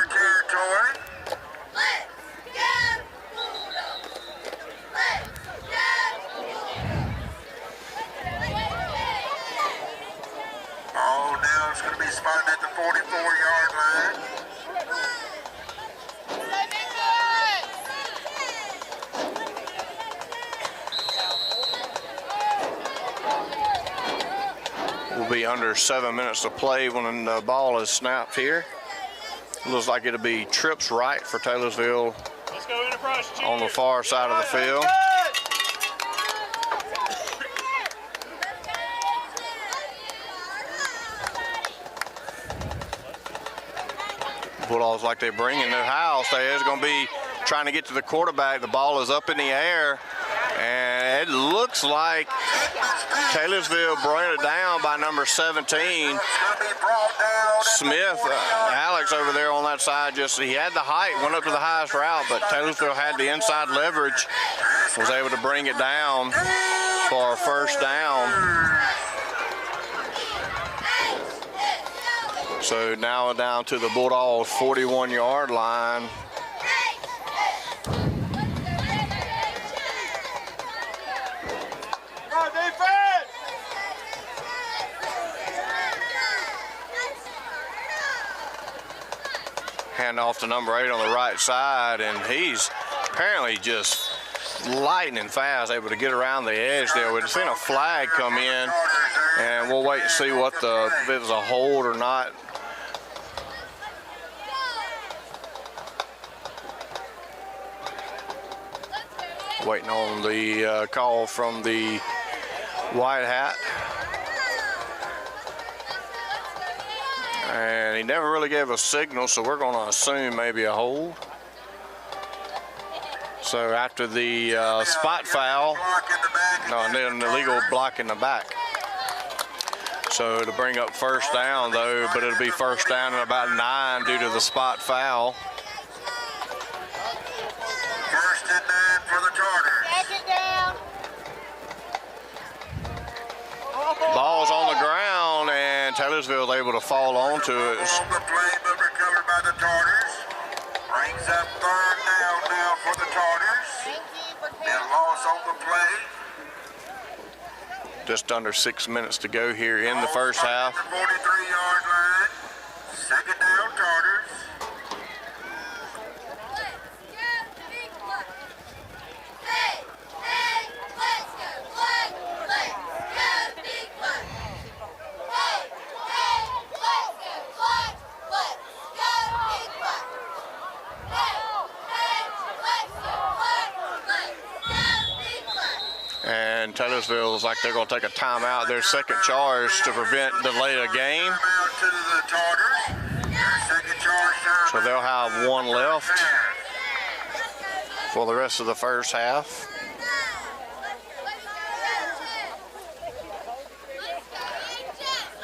It's going to be spotted at the 44-yard line. Will be under 7 minutes to play when the ball is snapped here. Looks like it'll be trips right for Taylorsville on the far side of the field. Bulldogs, like they bring in their house, they're going to be trying to get to the quarterback. The ball is up in the air, and it looks like Taylorsville brought it down by number 17. Smith, Alex over there on that side, he had the height, went up to the highest route, but Taylorsville had the inside leverage, was able to bring it down for a first down. So now down to the Bulldogs 41-yard line. Hand off to number 8 on the right side, and he's apparently just lightning fast, able to get around the edge there. We've seen a flag come in, and we'll wait and see if it was a hold or not. Waiting on the call from the white hat. And he never really gave a signal, so we're going to assume maybe a hold. So after the spot foul, and then an illegal block in the back. So it'll bring up first down though, but it'll be first down at about 9 due to the spot foul. First and 9 for the Tartars. Second down. Ball's on the ground, and Taylorsville able to fall onto it. On the play, but recovered by the Tartars. up third down now for the Tartars. And loss on the play. Just under 6 minutes to go here in the first half. 43-yard line. Second down, Tartars. And Taylorsville is like they're going to take a timeout, their second charge, to prevent delay of game. So they'll have one left for the rest of the first half.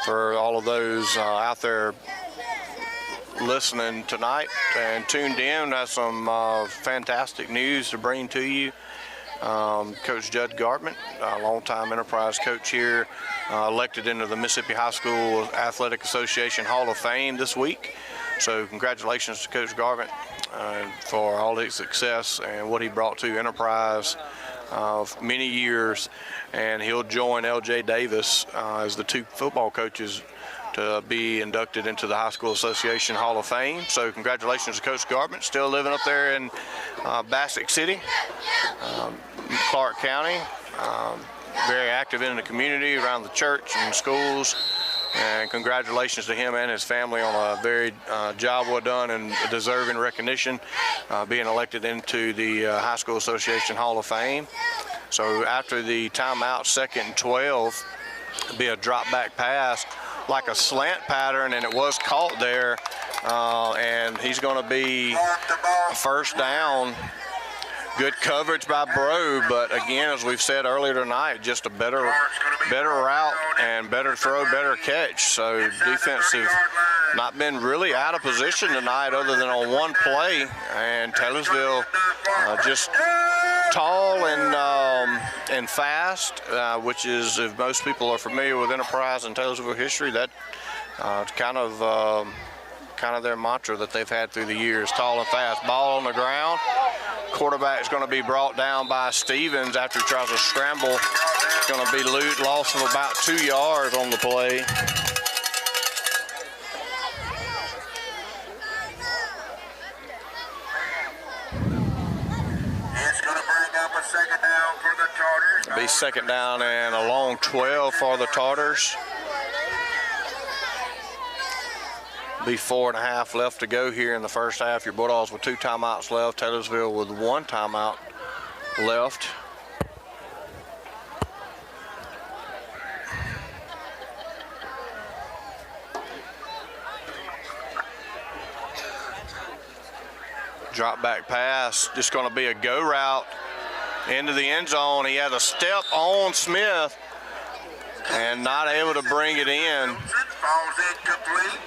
For all of those out there listening tonight and tuned in, that's some fantastic news to bring to you. Coach Judd Gartman, a longtime Enterprise coach here, elected into the Mississippi High School Athletic Association Hall of Fame this week. So congratulations to Coach Gartman for all his success and what he brought to Enterprise many years. And he'll join L.J. Davis as the two football coaches to be inducted into the High School Association Hall of Fame. So congratulations to Coach Gartman, still living up there in Bassick City, Clark County, very active in the community around the church and schools. And congratulations to him and his family on a very job well done and deserving recognition, being elected into the High School Association Hall of Fame. So after the timeout, 2nd and 12, it'll be a drop back pass, like a slant pattern, and it was caught there, and he's going to be first down. Good coverage by Bro, but again, as we've said earlier tonight, just a better route and better throw, better catch. So defense have not been really out of position tonight other than on one play, and Taylorsville just tall and fast, which is, if most people are familiar with Enterprise and Taylorsville history, that kind of their mantra that they've had through the years, tall and fast. Ball on the ground. Quarterback is going to be brought down by Stevens after he tries to scramble. It's going to be loss of about 2 yards on the play. It's going to bring up a second down for the Tartars. Be second down and a long 12 for the Tartars. Be 4.5 left to go here in the first half. Your Bulldogs with 2 timeouts left. Taylorsville with 1 timeout left. Drop back pass, just going to be a go route into the end zone. He had a step on Smith and not able to bring it in. Falls incomplete.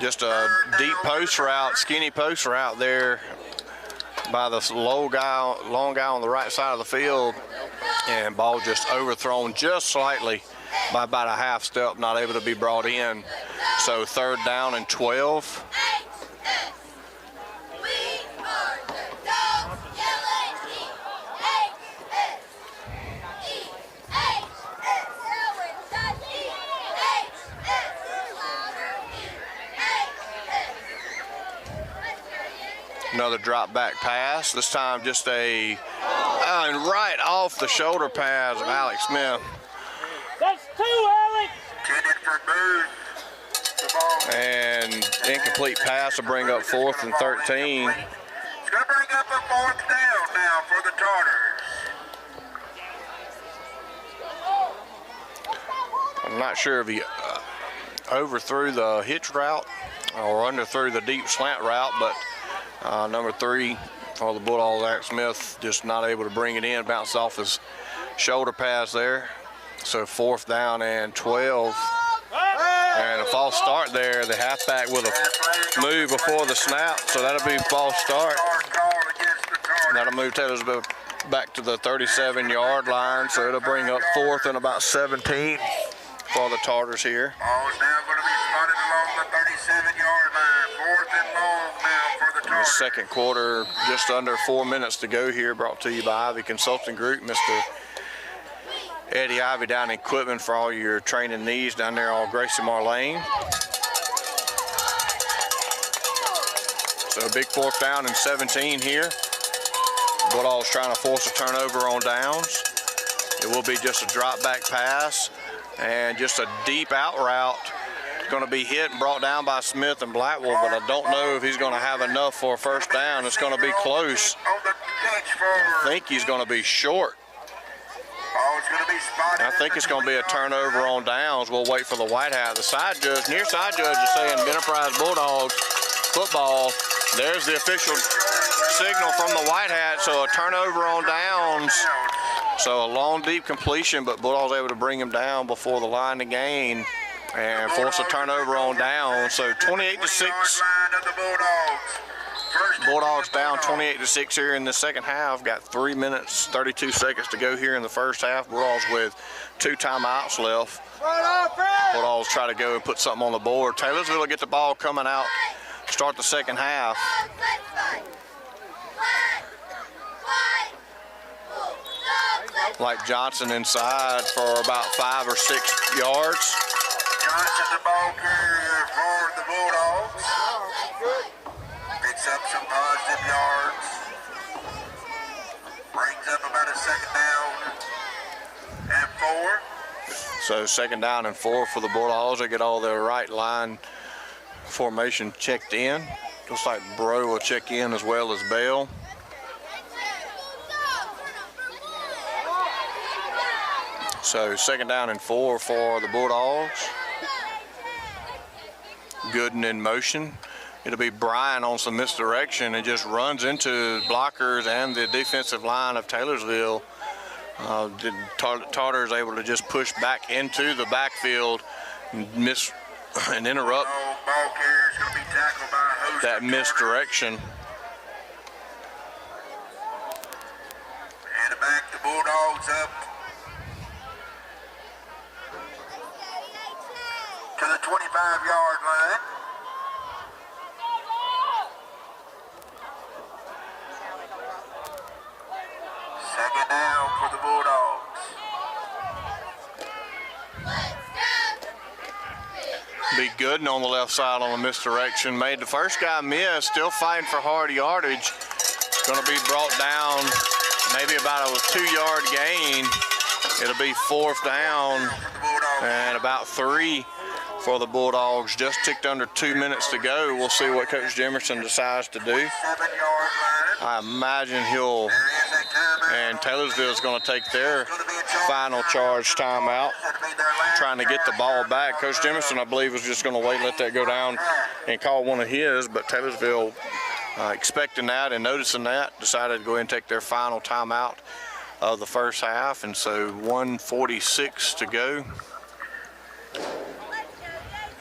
Just a deep post route, skinny post route there by the long guy on the right side of the field, and ball just overthrown just slightly by about a half step, not able to be brought in. So 3rd down and 12. Another drop back pass, this time just a and right off the shoulder pads of Alex Smith. That's 2, Alex. Intended for Booth. The ball. And incomplete pass to bring up 4th and 13. It's going to bring up a 4th down now for the Tartars. I'm not sure if he overthrew the hitch route or underthrew the deep slant route, but number 3 for the Bulldogs, Alex Smith, just not able to bring it in, bounced off his shoulder pads there. So 4th down and 12. And a false start there. The halfback with a move before the snap, so that'll be a false start. That'll move Taylorsville back to the 37-yard line, so it'll bring up 4th and about 17 for the Tartars here. Ball's now going to be spotted along the 37-yard line. 4th and long now for the Tartars. Second quarter, just under 4 minutes to go here, brought to you by Ivy Consulting Group. Mr. Eddie Ivy down in equipment for all your training needs down there on Gracie Mar Lane. So a big 4th down and 17 here. Bulldogs trying to force a turnover on downs. It will be just a drop back pass and just a deep out route. Going to be hit and brought down by Smith and Blackwell, but I don't know if he's going to have enough for a first down. It's going to be close. I think he's going to be short. I think it's going to be a turnover on downs. We'll wait for the white hat. The side judge, near side judge, is saying Enterprise Bulldogs football. There's the official signal from the white hat. So a turnover on downs. So a long, deep completion, but Bulldogs able to bring him down before the line to gain and force a turnover on down. So 28-6. Bulldogs down 28-6 here in the second half. Got 3 minutes, 32 seconds to go here in the first half. Bulldogs with 2 timeouts left. Bulldogs try to go and put something on the board. Taylorsville will get the ball coming out, start the second half. Like Johnson inside for about 5 or 6 yards. Johnson, the ball carrier for the Bulldogs. Picks up some positive yards. Brings up about a 2nd down and 4. So 2nd down and 4 for the Bulldogs. They get all their right line formation checked in. Looks like Bro will check in as well as Bell. So 2nd down and 4 for the Bulldogs. Gooden in motion. It'll be Bryan on some misdirection and just runs into blockers and the defensive line of Taylorsville. Tartar is able to just push back into the backfield and interrupt that misdirection. And back the Bulldogs up to the 25-yard line. Second down for the Bulldogs. Be Gooden on the left side on the misdirection. Made the first guy miss, still fighting for hard yardage. Going to be brought down maybe about a 2-yard gain. It'll be 4th down and about 3 for the Bulldogs. Just ticked under 2 minutes to go. We'll see what Coach Jimerson decides to do. I imagine he'll, and Taylorsville is going to take their final charge timeout, trying to get the ball back. Coach Jimerson, I believe, was just going to wait, let that go down and call one of his, but Taylorsville, expecting that and noticing that, decided to go ahead and take their final timeout of the first half. And so 1:46 to go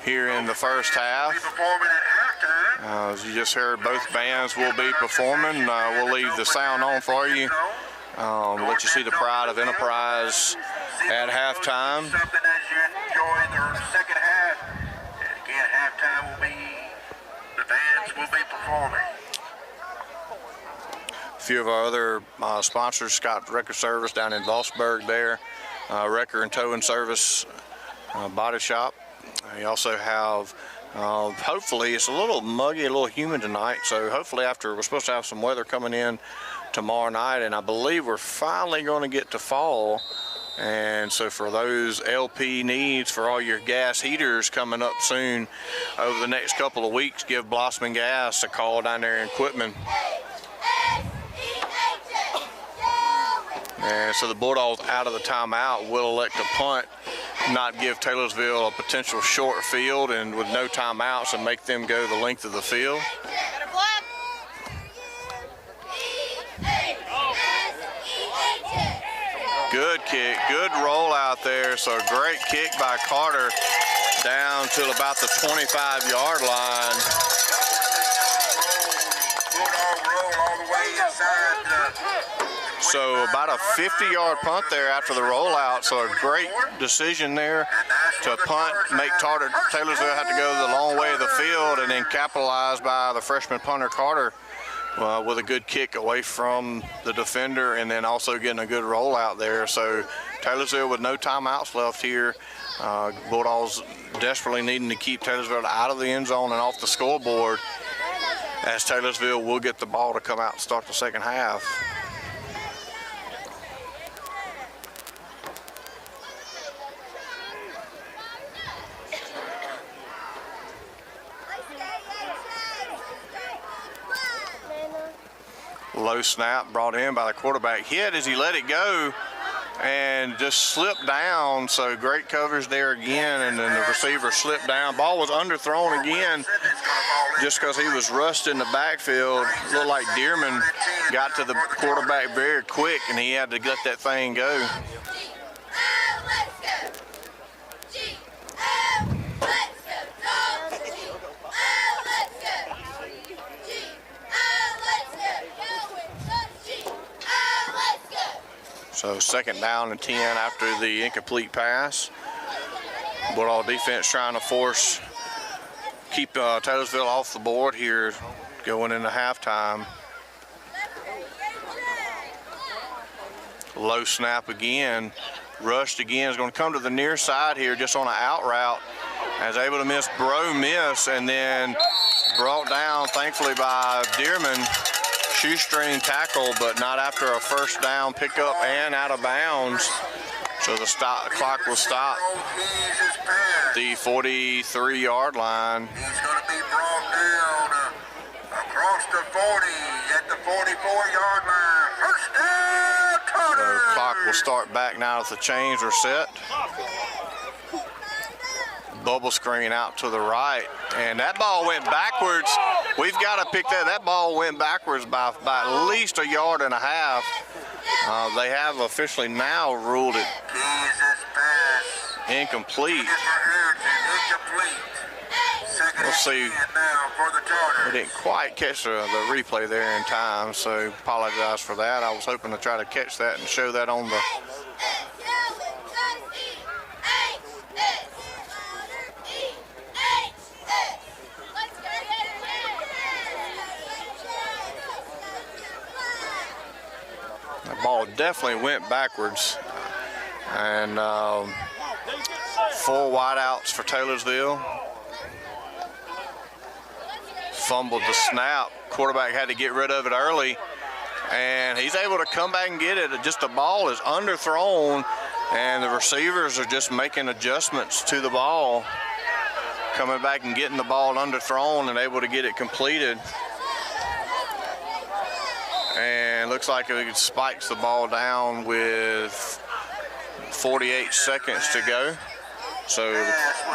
here in the first half. As you just heard, both bands will be performing. We'll leave the sound on for you. Let you see the pride of Enterprise at halftime. Something as you enjoy the second half. And again, halftime will be, the bands will be performing. A few of our other sponsors, Scott Wrecker Service down in Vossburg there, Wrecker and Towing Service Body Shop. You also have, hopefully, it's a little muggy, a little humid tonight, so hopefully after, we're supposed to have some weather coming in tomorrow night, and I believe we're finally going to get to fall. And so for those LP needs for all your gas heaters coming up soon over the next couple of weeks, give Blossman Gas a call down there in Quitman. And so the Bulldogs out of the timeout will elect to punt, not give Taylorsville a potential short field, and with no timeouts, and make them go the length of the field. Good kick, good roll out there. So great kick by Carter down to about the 25-yard line. So about a 50-yard punt there after the rollout. So a great decision there to punt, make Taylorsville have to go the long way of the field, and then capitalize by the freshman punter Carter with a good kick away from the defender, and then also getting a good rollout there. So Taylorsville with no timeouts left here. Bulldogs desperately needing to keep Taylorsville out of the end zone and off the scoreboard, as Taylorsville will get the ball to come out and start the second half. Low snap brought in by the quarterback. Hit as he let it go and just slipped down. So great coverage there again, and then the receiver slipped down. Ball was underthrown again just because he was rushed in the backfield. Looked like Dearman got to the quarterback very quick, and he had to let that thing go. So second down and 10 after the incomplete pass. Bulldog defense trying to keep Taylorsville off the board here going into halftime. Low snap again. Rushed again. Is going to come to the near side here just on an out route. As able to miss miss, and then brought down thankfully by Dearman. Shoestring tackle, but not after a first down pickup and out of bounds. So the clock will stop at the 43-yard line. He's going to be brought down across the 40 at the 44-yard line. First down, Turner. The clock will start back now as the chains are set. Bubble screen out to the right, and that ball went backwards. We've got to pick that. That ball went backwards by at least a yard and a half. They have officially now ruled it incomplete. We'll see. We didn't quite catch the replay there in time, so apologize for that. I was hoping to try to catch that and show that on the ball definitely went backwards, and 4 wideouts for Taylorsville. Fumbled the snap. Quarterback had to get rid of it early, and he's able to come back and get it. Just the ball is underthrown, and the receivers are just making adjustments to the ball, coming back and getting the ball underthrown and able to get it completed. And looks like it spikes the ball down with 48 seconds to go. So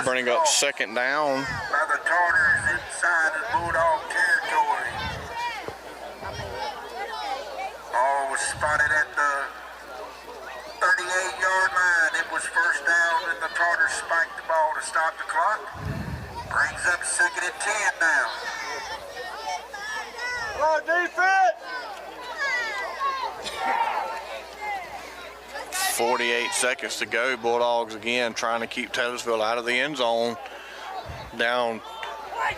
bring up second down. By the Tartars inside the Bulldog territory. Ball was spotted at the 38-yard line. It was first down, and the Tartars spiked the ball to stop the clock. Brings up second and 10 now. Come on, defense! 48 seconds to go. Bulldogs again trying to keep Taylorsville out of the end zone. Down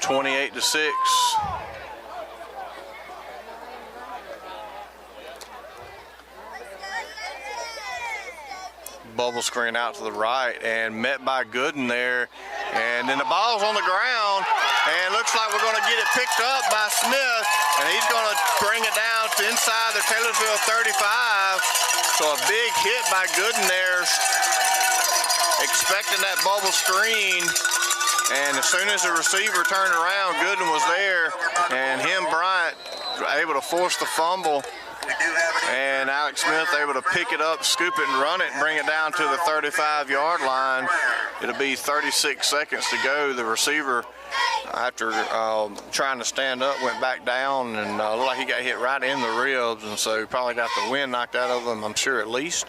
28-6. Bubble screen out to the right and met by Gooden there. And then the ball's on the ground, and looks like we're going to get it picked up by Smith, and he's going to bring it down to inside the Taylorsville 35. So a big hit by Gooden there, expecting that bubble screen. And as soon as the receiver turned around, Gooden was there, and Bryant able to force the fumble. And Alex Smith able to pick it up, scoop it, and run it, and bring it down to the 35-yard line. It'll be 36 seconds to go. The receiver, after trying to stand up, went back down, and looked like he got hit right in the ribs, and so probably got the wind knocked out of him, I'm sure, at least.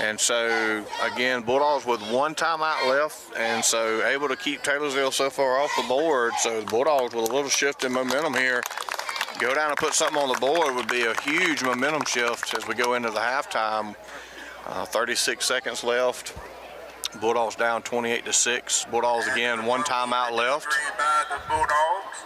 And so, again, Bulldogs with 1 timeout left, and so able to keep Taylorsville so far off the board. So the Bulldogs with a little shift in momentum here. Go down and put something on the board would be a huge momentum shift as we go into the halftime. 36 seconds left. Bulldogs down 28-6. Bulldogs again, 1 timeout left. By the Bulldogs.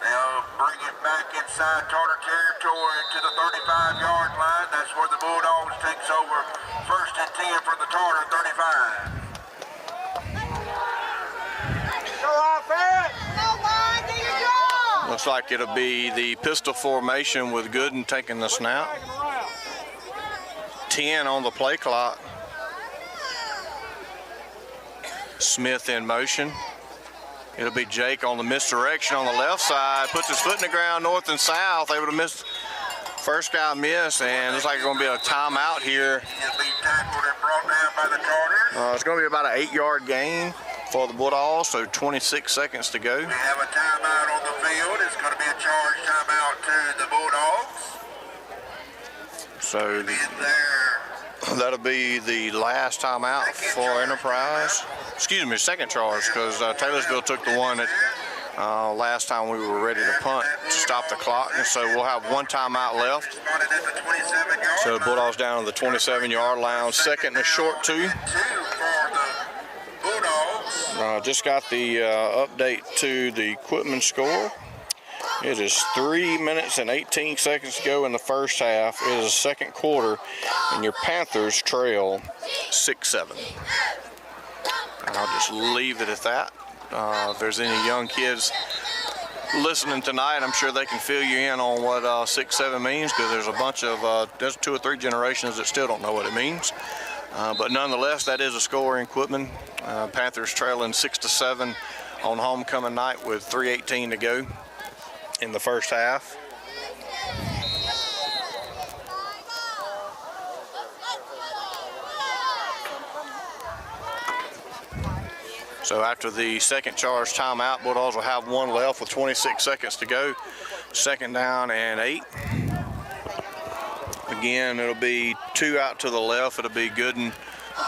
They They'll bring it back inside Tartar territory to the 35-yard line. That's where the Bulldogs takes over 1st and 10 from the Tartar 35. Looks like it'll be the pistol formation with Gooden taking the snap. 10 on the play clock. Smith in motion. It'll be Jake on the misdirection on the left side. Puts his foot in the ground north and south. Able to miss. First guy miss, and looks like it's going to be a timeout here. He'll be tackled and brought down by the Tartars. It's going to be about an 8-yard gain for the Bulldogs, so 26 seconds to go. We have a timeout on the field. It's going to be a charge timeout to the Bulldogs. So There. that'll be the last timeout for Enterprise. Excuse me, second charge, because Taylorsville took the one that last time we were ready to punt to stop the clock, and so we'll have one timeout left. Spotted at the 27-yard So the Bulldogs down to the 27-yard line, second and a short 2. for the Bulldogs. Just got the update to the equipment score. It is 3 minutes and 18 seconds to go in the first half. It is the second quarter, and your Panthers trail 6-7. And I'll just leave it at that. If there's any young kids listening tonight, I'm sure they can fill you in on what 6-7 means, because there's a bunch of, there's 2 or 3 generations that still don't know what it means. But nonetheless, that is a score in Quitman. Panthers trailing 6-7 on homecoming night with 3:18 to go in the first half. So after the second charge timeout, Bulldogs will have one left with 26 seconds to go. Second down and 8. Again, it'll be 2 out to the left. It'll be Gooden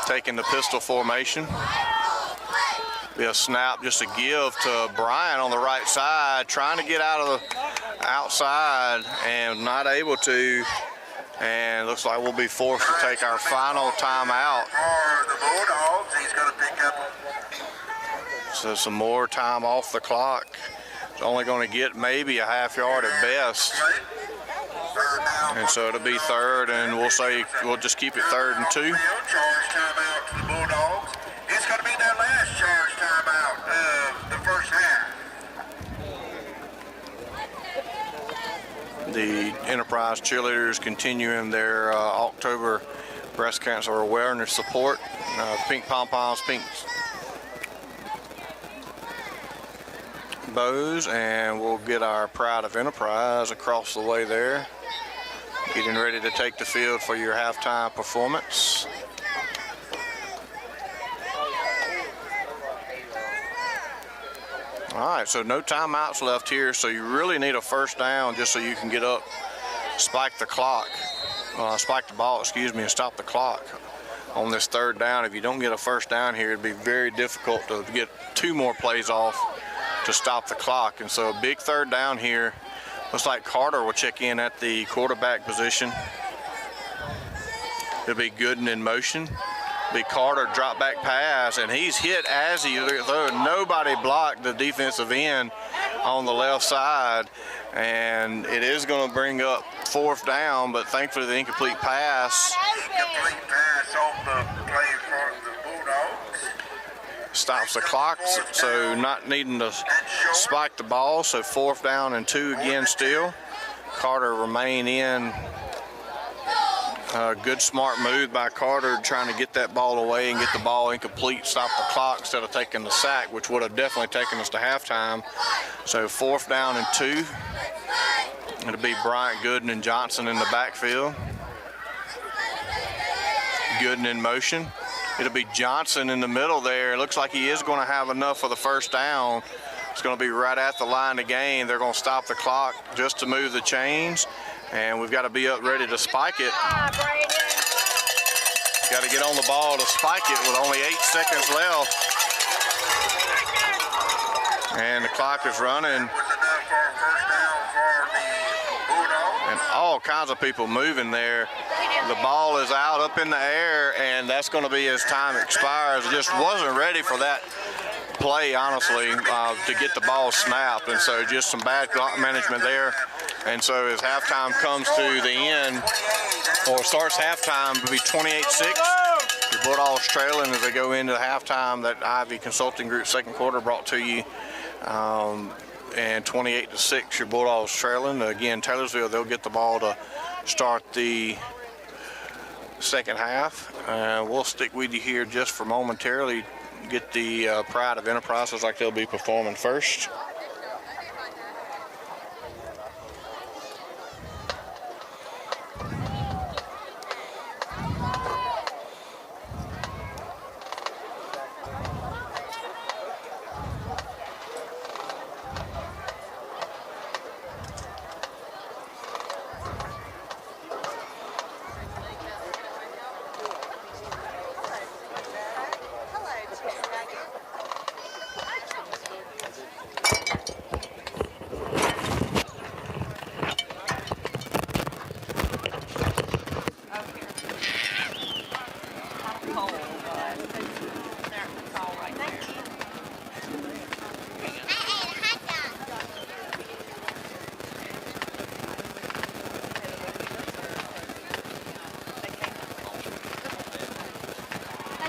taking the pistol formation. Be a snap, just a give to Brian on the right side, trying to get out of the outside and not able to. And looks like we'll be forced to take our final timeout. For the Bulldogs, he's going to pick up. So some more time off the clock. It's only going to get maybe a half yard at best. And so it'll be third, and we'll just keep it 3rd and 2. Charge timeout to the Bulldogs. It's going to be their last charge timeout of the first half. The Enterprise cheerleaders continuing their October breast cancer awareness support. Pink pom-poms, pink bows, and we'll get our Pride of Enterprise across the way there. Getting ready to take the field for your halftime performance. All right, so no timeouts left here, so you really need a first down just so you can get up, spike the clock, spike the ball, excuse me, and stop the clock on this third down. If you don't get a first down here, it'd be very difficult to get 2 more plays off to stop the clock. And so a big third down here. Looks like Carter will check in at the quarterback position. It'll be Gooden in motion. Be Carter drop back pass, and he's hit as he threw. Nobody blocked the defensive end on the left side, and it is going to bring up 4th down, but thankfully the incomplete pass. Incomplete pass on the play for the Bulldogs. Stops the clock, so not needing to spike the ball, so 4th down and 2 again still. Carter remain in. Good smart move by Carter, trying to get that ball away and get the ball incomplete, stop the clock instead of taking the sack, which would have definitely taken us to halftime. So 4th down and 2. It'll be Bryant, Gooden, and Johnson in the backfield. Gooden in motion. It'll be Johnson in the middle there. It looks like he is going to have enough for the first down. It's going to be right at the line of game. They're going to stop the clock just to move the chains. And we've got to be up ready to spike it. Got to get on the ball to spike it with only 8 seconds left. And the clock is running. And all kinds of people moving there. The ball is out up in the air, and that's going to be as time expires. It just wasn't ready for that play, honestly, to get the ball snapped, and so just some bad clock management there. And so as halftime comes to the end, or starts halftime, it'll be 28-6. The Bulldogs trailing as they go into the halftime. That Ivy Consulting Group second quarter brought to you. And 28-6, your Bulldogs trailing. Again, Taylorsville, they'll get the ball to start the second half. We'll stick with you here just for momentarily. Get the Pride of Enterprise. Looks like they'll be performing first.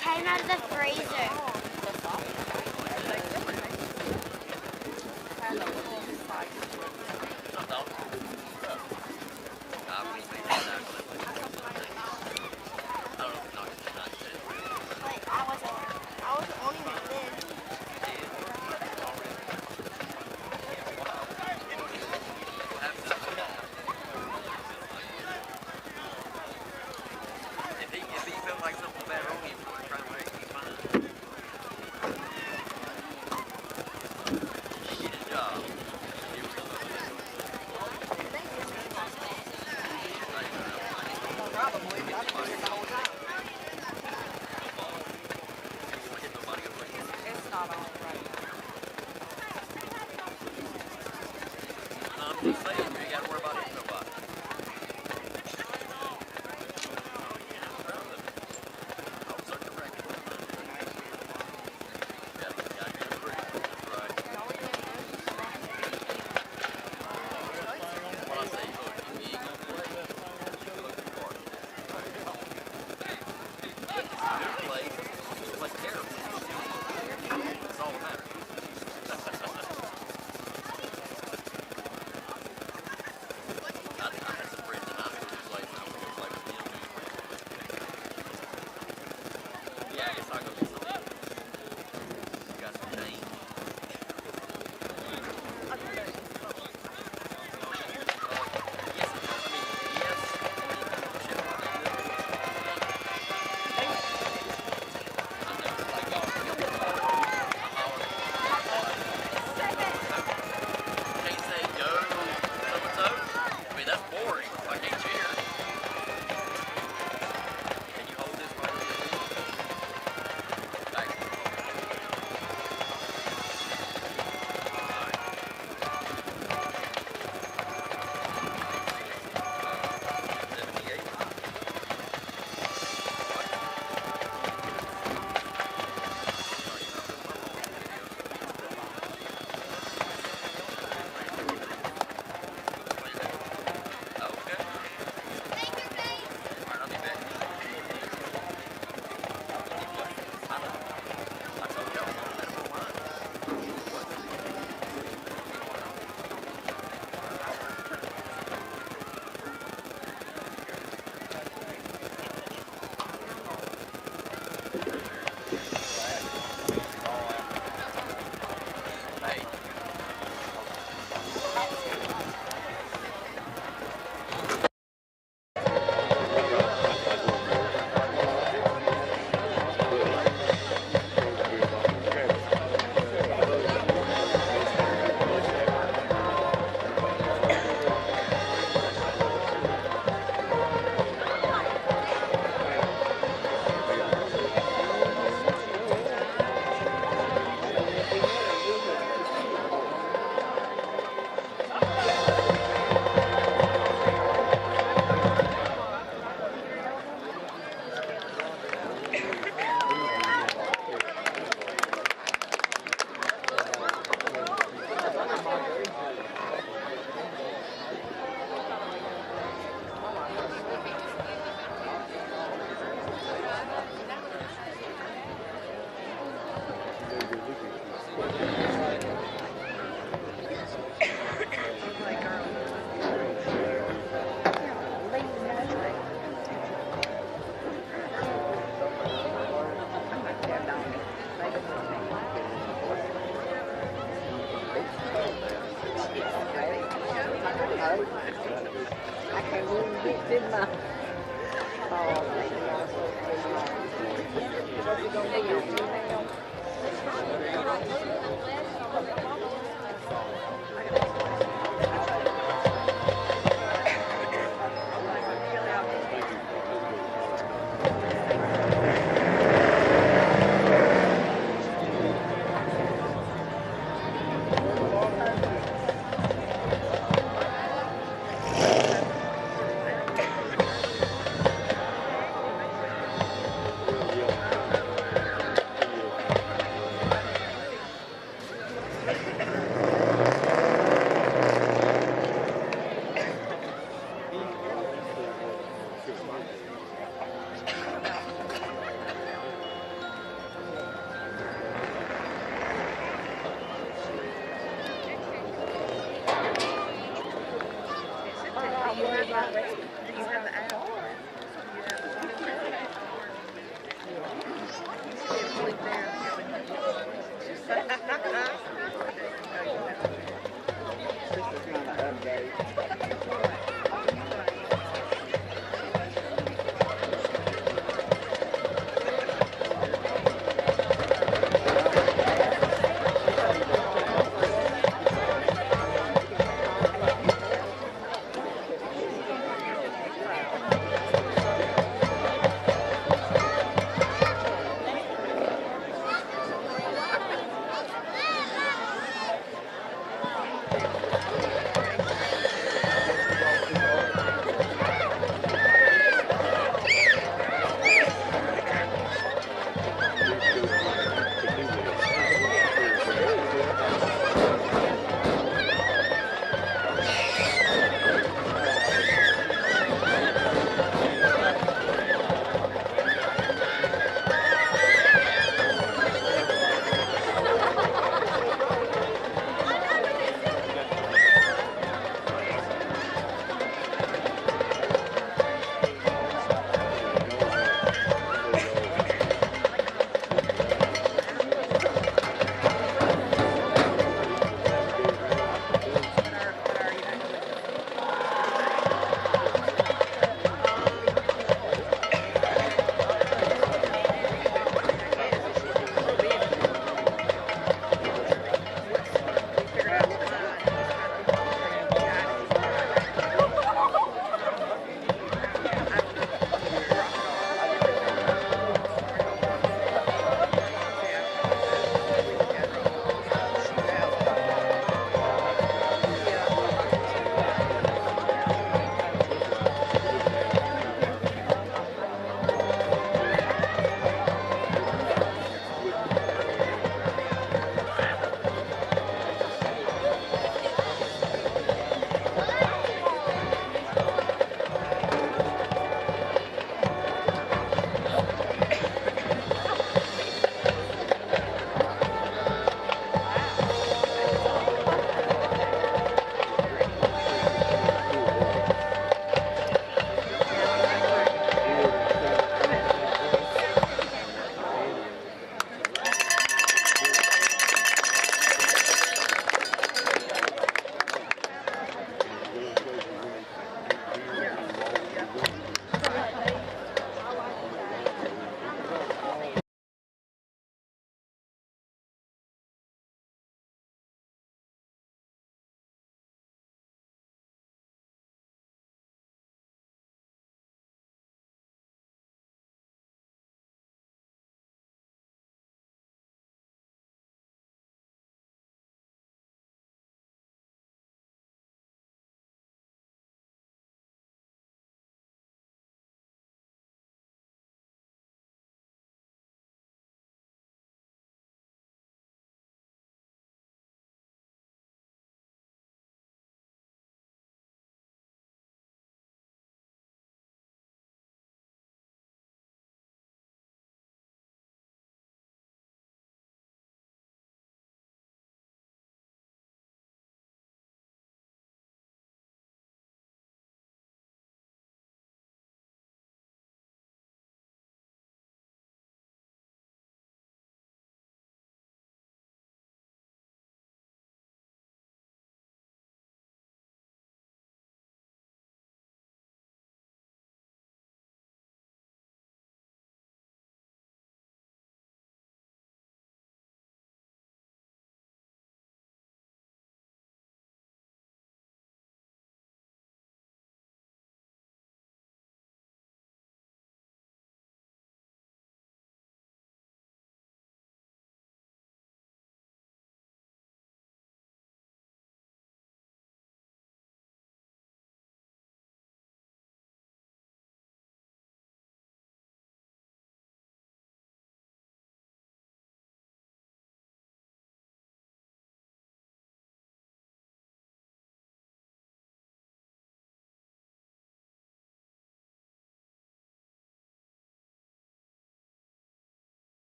Came out of the freezer. I wasn't on it then. If he felt like something bad wrong, he would try and make me fine.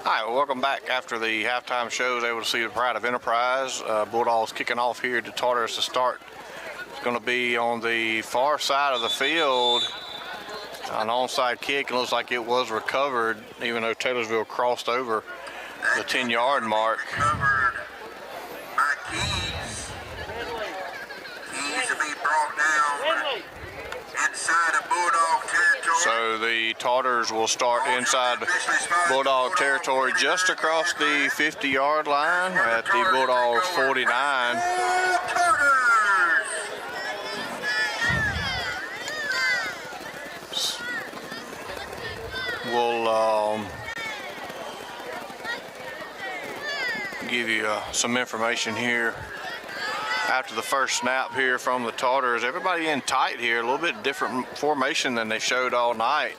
All right, well, welcome back after the halftime show. I was able to see the Pride of Enterprise. Bulldogs kicking off here to Tartarus to start. It's going to be on the far side of the field. An onside kick. It looks like it was recovered, even though Taylorsville crossed over the 10-yard mark. Covered by Keys. Keys to be brought down inside of Bulldog territory. So the Tartars will start inside Bulldog territory just across the 50-yard line at the Bulldog 49. We'll give you some information here after the first snap here from the Tartars. Everybody in tight here, a little bit different formation than they showed all night.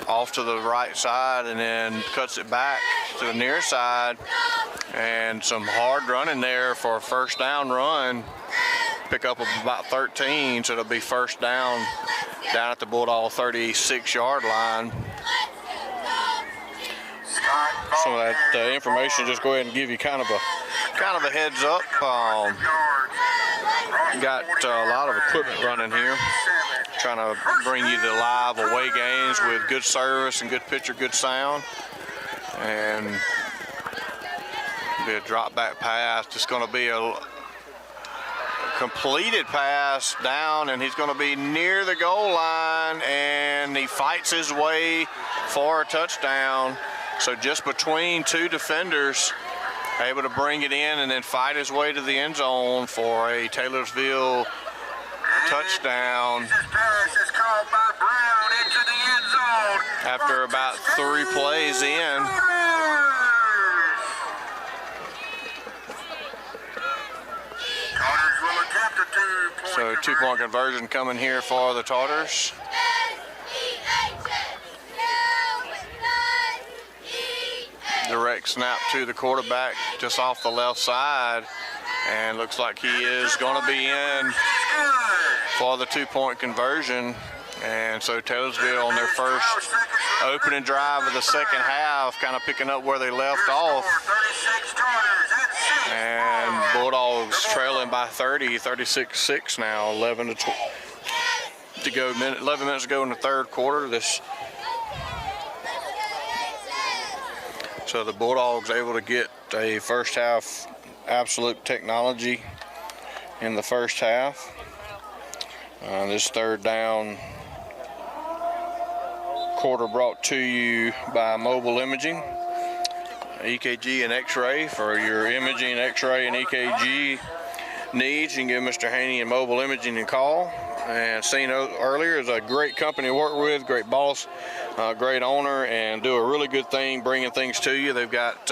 Off to the right side and then cuts it back to the near side, and some hard running there for a first down run. Pick up about 13, so it'll be first down at the Bulldog 36-yard line. Some of that information, just go ahead and give you kind of a heads up. Got a lot of equipment running here, trying to bring you the live away games with good service and good picture, good sound, and be a drop back pass. Just going to be a completed pass down, and he's going to be near the goal line, and he fights his way for a touchdown. So just between two defenders, able to bring it in and then fight his way to the end zone for a Taylorsville touchdown. After about 3 plays in. So 2-point conversion coming here for the Tartars. Direct snap to the quarterback just off the left side, and looks like he is going to be in for the 2-point conversion. And so Taylorsville on their first opening drive of the second half, kind of picking up where they left off. And Bulldogs trailing by 30, 36-6 now, 11 minutes to go in the third quarter. So the Bulldogs able to get a first half absolute technology in the first half. This third down quarter brought to you by Mobile Imaging, EKG and X-ray. For your imaging, X-ray, and EKG needs, you can give Mr. Haney and Mobile Imaging a call. And seen earlier is a great company to work with, great boss, great owner, and do a really good thing bringing things to you. They've got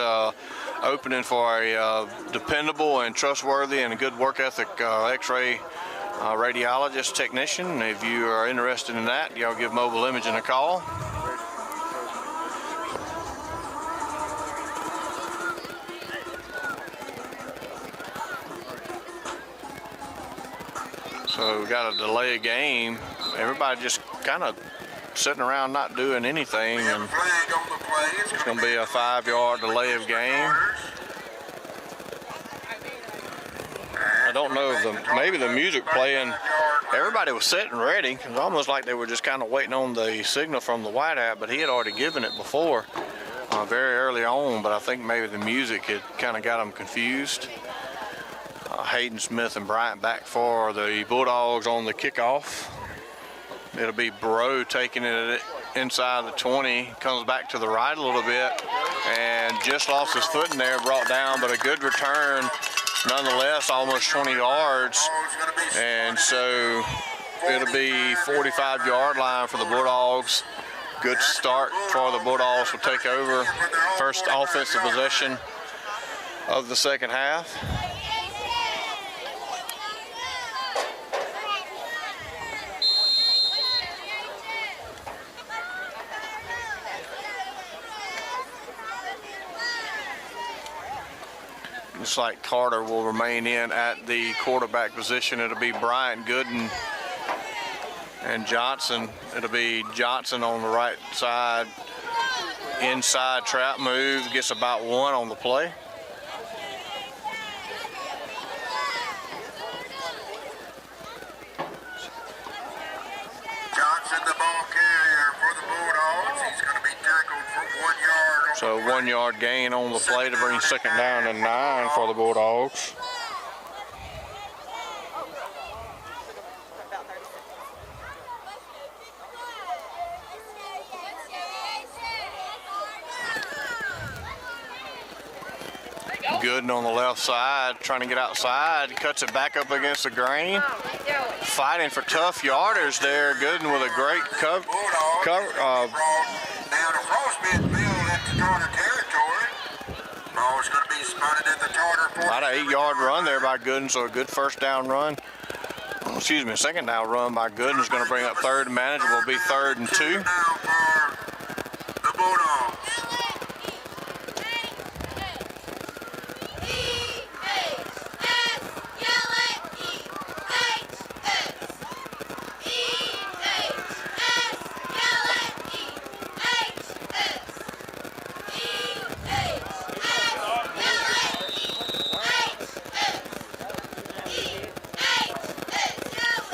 opening for a dependable and trustworthy and a good work ethic X-ray radiologist technician. If you are interested in that, y'all give Mobile Imaging a call. So we got a delay of game. Everybody just kind of sitting around not doing anything, and it's going to be a 5-yard delay of game. I don't know if maybe the music playing, everybody was sitting ready. It was almost like they were just kind of waiting on the signal from the White Hat, but he had already given it before, very early on. But I think maybe the music had kind of got them confused. Hayden Smith and Bryant back for the Bulldogs on the kickoff. It'll be Bro taking it inside the 20, comes back to the right a little bit, and just lost his foot in there, brought down, but a good return nonetheless, almost 20 yards. And so it'll be 45-yard line for the Bulldogs. Good start for the Bulldogs to take over first offensive possession of the second half. Looks like Carter will remain in at the quarterback position. It'll be Bryant Gooden and Johnson. It'll be Johnson on the right side inside trap move, gets about 1 on the play. Johnson, the ball carrier for the Bulldogs. He's going to be tackled for 1 yard. So 1 yard gain on the play to bring second down and 9 for the Bulldogs. Gooden on the left side, trying to get outside, cuts it back up against the grain. Fighting for tough yardage there. Gooden with a great cover. Down across midfield at the Tartar territory. Ball's going to be spotted at the Tartar 40. About an 8-yard run there by Gooden, so a good first down run. Excuse me, second down run by Gooden is going to bring up third and manageable. Will be 3rd and 2. Now for the Bulldogs.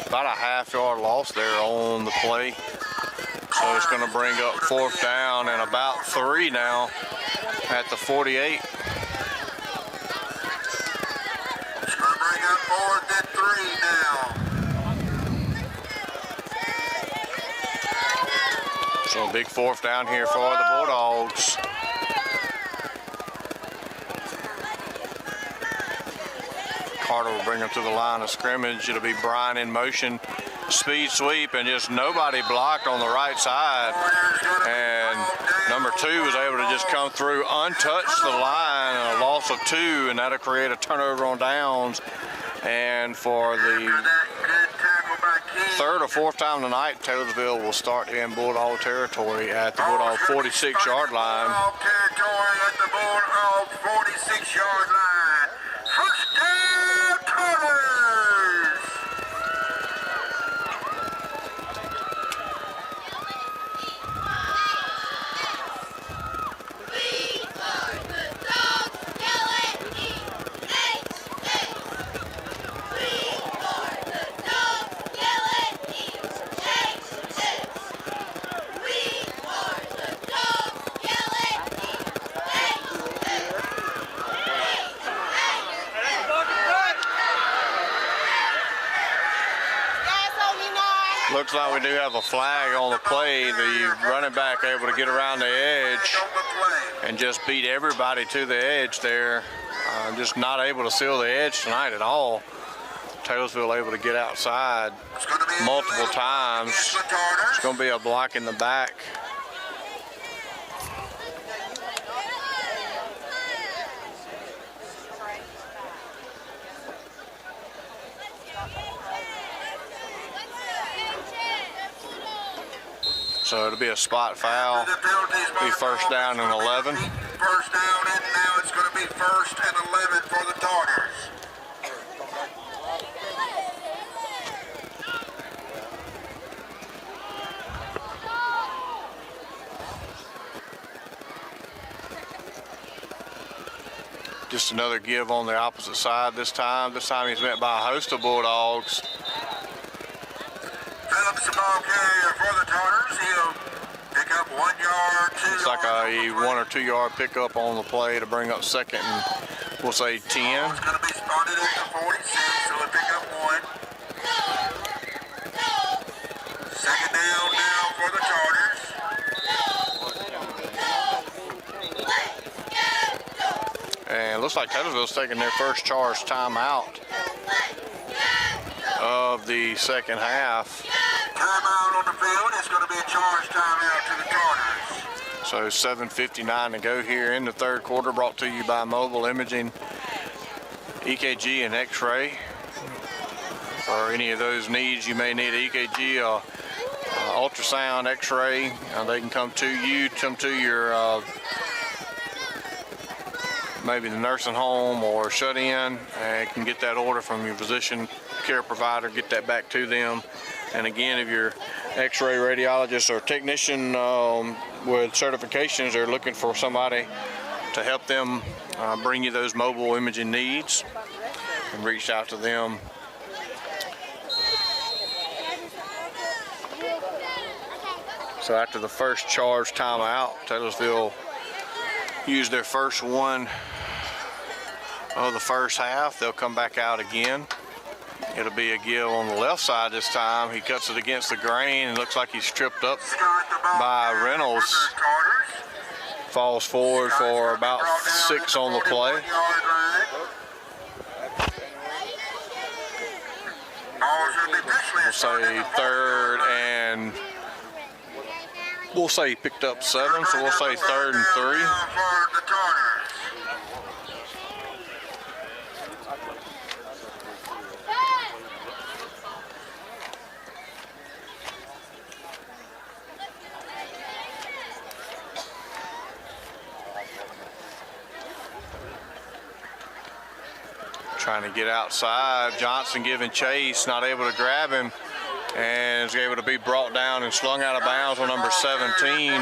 About a half-yard loss there on the play. So it's going to bring up 4th down and about 3 now at the 48. It's going to bring up 4th and 3 now. So a big 4th down here for the Bulldogs. Carter will bring them to the line of scrimmage. It'll be Bryan in motion, speed sweep, and just nobody blocked on the right side. And number 2 was able to just come through, untouched the line, and a loss of 2, and that'll create a turnover on downs. And for the 3rd or 4th time tonight, Taylorsville will start in Bulldog territory at the Bulldog 46-yard line. Bulldog territory at the Bulldog 46-yard line. First down, Tartars! Looks like we do have a flag on the play. The running back able to get around the edge and just beat everybody to the edge there. Just not able to seal the edge tonight at all. Taylorsville able to get outside multiple times. It's going to be a block in the back. So it'll be a spot foul. Be first down and 11. First down, and now it's going to be 1st and 11 for the Tartars. Just another give on the opposite side this time. This time he's met by a host of Bulldogs. Phillips, the ball carrier for the Tartars. He'll pick up 1 yard, 2 It's like a 1 or 2 yard pickup on the play to bring up second and we'll say 10. It's going to be spotted at the 46, so he'll pick up 1. Second down now for the Tartars. And it looks like Taylorsville's taking their first charge timeout of the second half. Timeout on the field. It's going to be a charge timeout to the Tartars. So 7:59 to go here in the 3rd quarter, brought to you by Mobile Imaging, EKG and X-ray. For any of those needs, you may need EKG, ultrasound, X-ray. They can come to you, come to your maybe the nursing home or shut-in, and can get that order from your physician care provider, get that back to them. And again, if your X-ray radiologist or technician with certifications, they're looking for somebody to help them bring you those mobile imaging needs, and reached out to them. So after the first charge timeout, Taylorsville used their first one of the first half. They'll come back out again. It'll be a give on the left side this time. He cuts it against the grain and looks like he's tripped up by Reynolds. Falls forward for about 6 on the play. We'll say third and we'll say he picked up 7, so we'll say 3rd and 3. Trying to get outside. Johnson giving chase, not able to grab him, and is able to be brought down and slung out of bounds on number 17,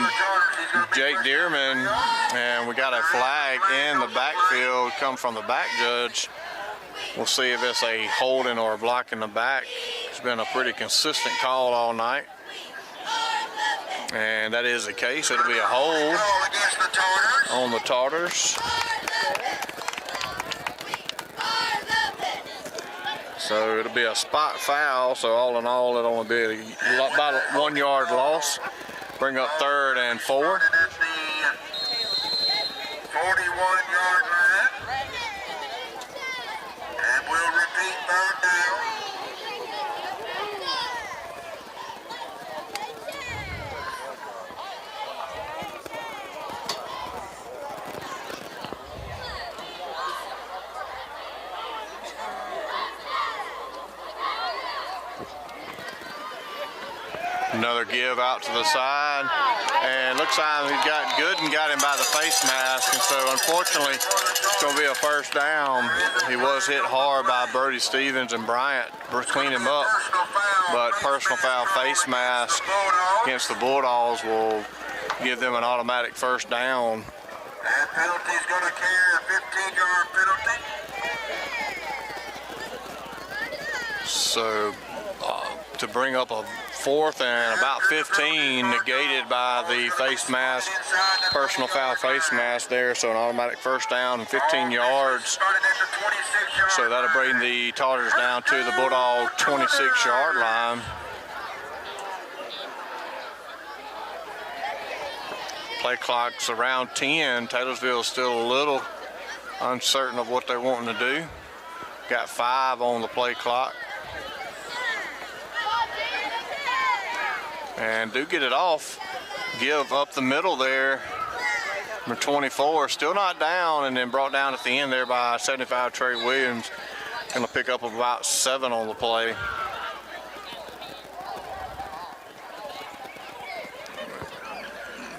Jake Dearman. And we got a flag in the backfield come from the back judge. We'll see if it's a holding or a block in the back. It's been a pretty consistent call all night, and that is the case. It'll be a hold on the Tartars. So it'll be a spot foul, so all in all it'll only be about a 1 yard loss. Bring up 3rd and 4. 41-yard line. And we'll repeat 3rd down. Another give out to the side, and looks like he got Gooden got him by the face mask, and so unfortunately it's going to be a first down. He was hit hard by Brody Stevens and Bryant to clean him up, but personal foul face mask against the Bulldogs will give them an automatic first down. That penalty's going to carry a 15-yard penalty. So to bring up a 4th and about 15, negated by the face mask, personal foul face mask there, so an automatic first down and 15 yards. So that'll bring the Tartars down to the Bulldog 26-yard line. Play clock's around 10. Taylorsville is still a little uncertain of what they're wanting to do. Got 5 on the play clock. And do get it off. Give up the middle there. Number 24, still not down, and then brought down at the end there by 75 Trey Williams. Gonna pick up about 7 on the play.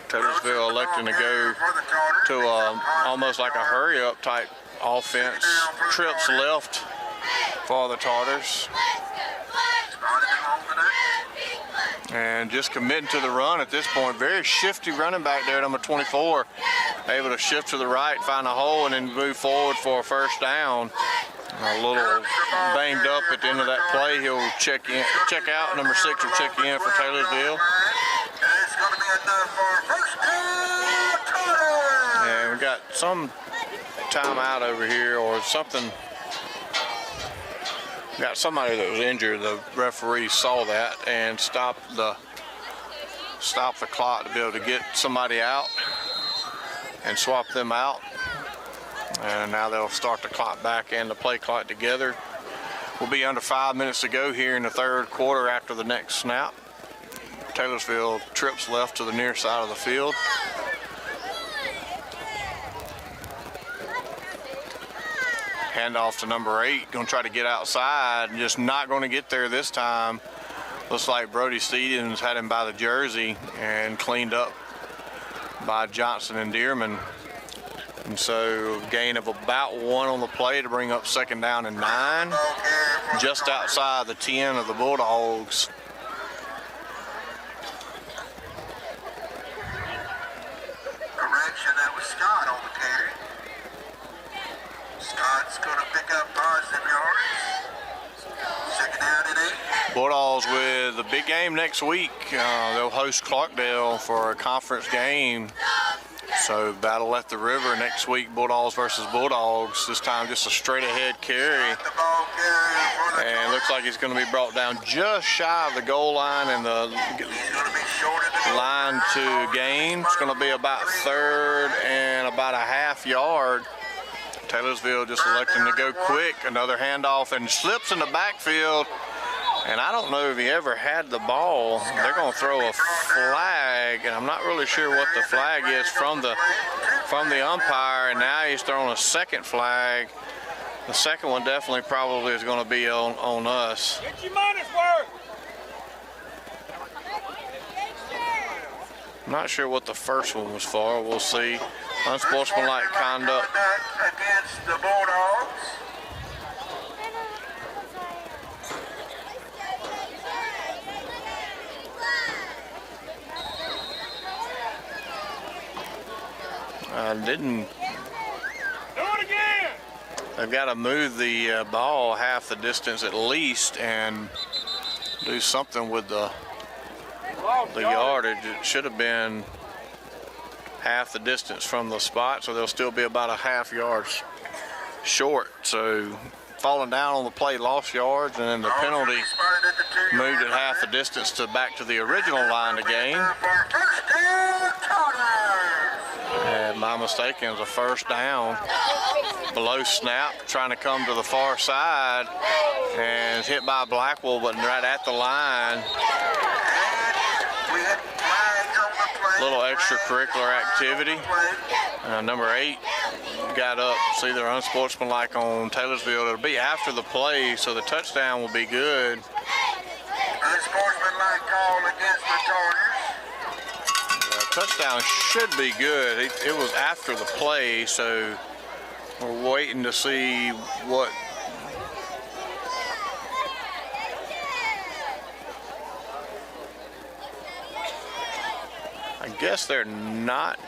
Taylorsville electing to go to almost like a hurry-up type offense. Trips left for the Tartars. And just committing to the run at this point. Very shifty running back there, number 24. Able to shift to the right, find a hole, and then move forward for a first down. A little banged up at the end of that play. He'll check out. Number 6 will check in for Taylorsville. And we got some timeout over here or something. Got somebody that was injured. The referee saw that and stopped the clock to be able to get somebody out and swap them out. And now they'll start the clock back and the play clock together. We'll be under 5 minutes to go here in the 3rd quarter after the next snap. Taylorsville trips left to the near side of the field. Handoff to number 8, gonna try to get outside and just not gonna get there this time. Looks like Brody Stevens had him by the jersey and cleaned up by Johnson and Dearman. And so gain of about 1 on the play to bring up 2nd down and 9. Just outside the 10 of the Bulldogs. Bulldogs going to pick up positive yards. Second down and 8. Bulldogs with the big game next week. They'll host Clarkdale for a conference game. So battle at the river next week, Bulldogs versus Bulldogs. This time just a straight ahead carry. The ball carrier for the And it looks like he's going to be brought down just shy of the goal line, and the He's going to be short of the line to gain. It's going to be about third and about a half yard. Taylorsville just electing to go quick. Another handoff and slips in the backfield. And I don't know if he ever had the ball. They're going to throw a flag, and I'm not really sure what the flag is from the umpire. And now he's throwing a second flag. The second one definitely probably is going to be on us. Get your money's worth. I'm not sure what the first one was for. We'll see. Unsportsmanlike conduct. Against the Bulldogs. Didn't. Do it again. They've got to move the ball half the distance at least and do something with the yardage. It should have been half the distance from the spot, so they'll still be about a half yard short. So falling down on the play, lost yards, and then the penalty moved it half the distance to back to the original line of game. And my mistake, it was a first down below snap, trying to come to the far side, and hit by Blackwell, but right at the line. Little extracurricular activity. Number 8 got up. It's either unsportsmanlike on Taylorsville. It'll be after the play, so the touchdown will be good. Unsportsmanlike call against the Tartars. Touchdown should be good. It was after the play, so we're waiting to see what. I guess they're not.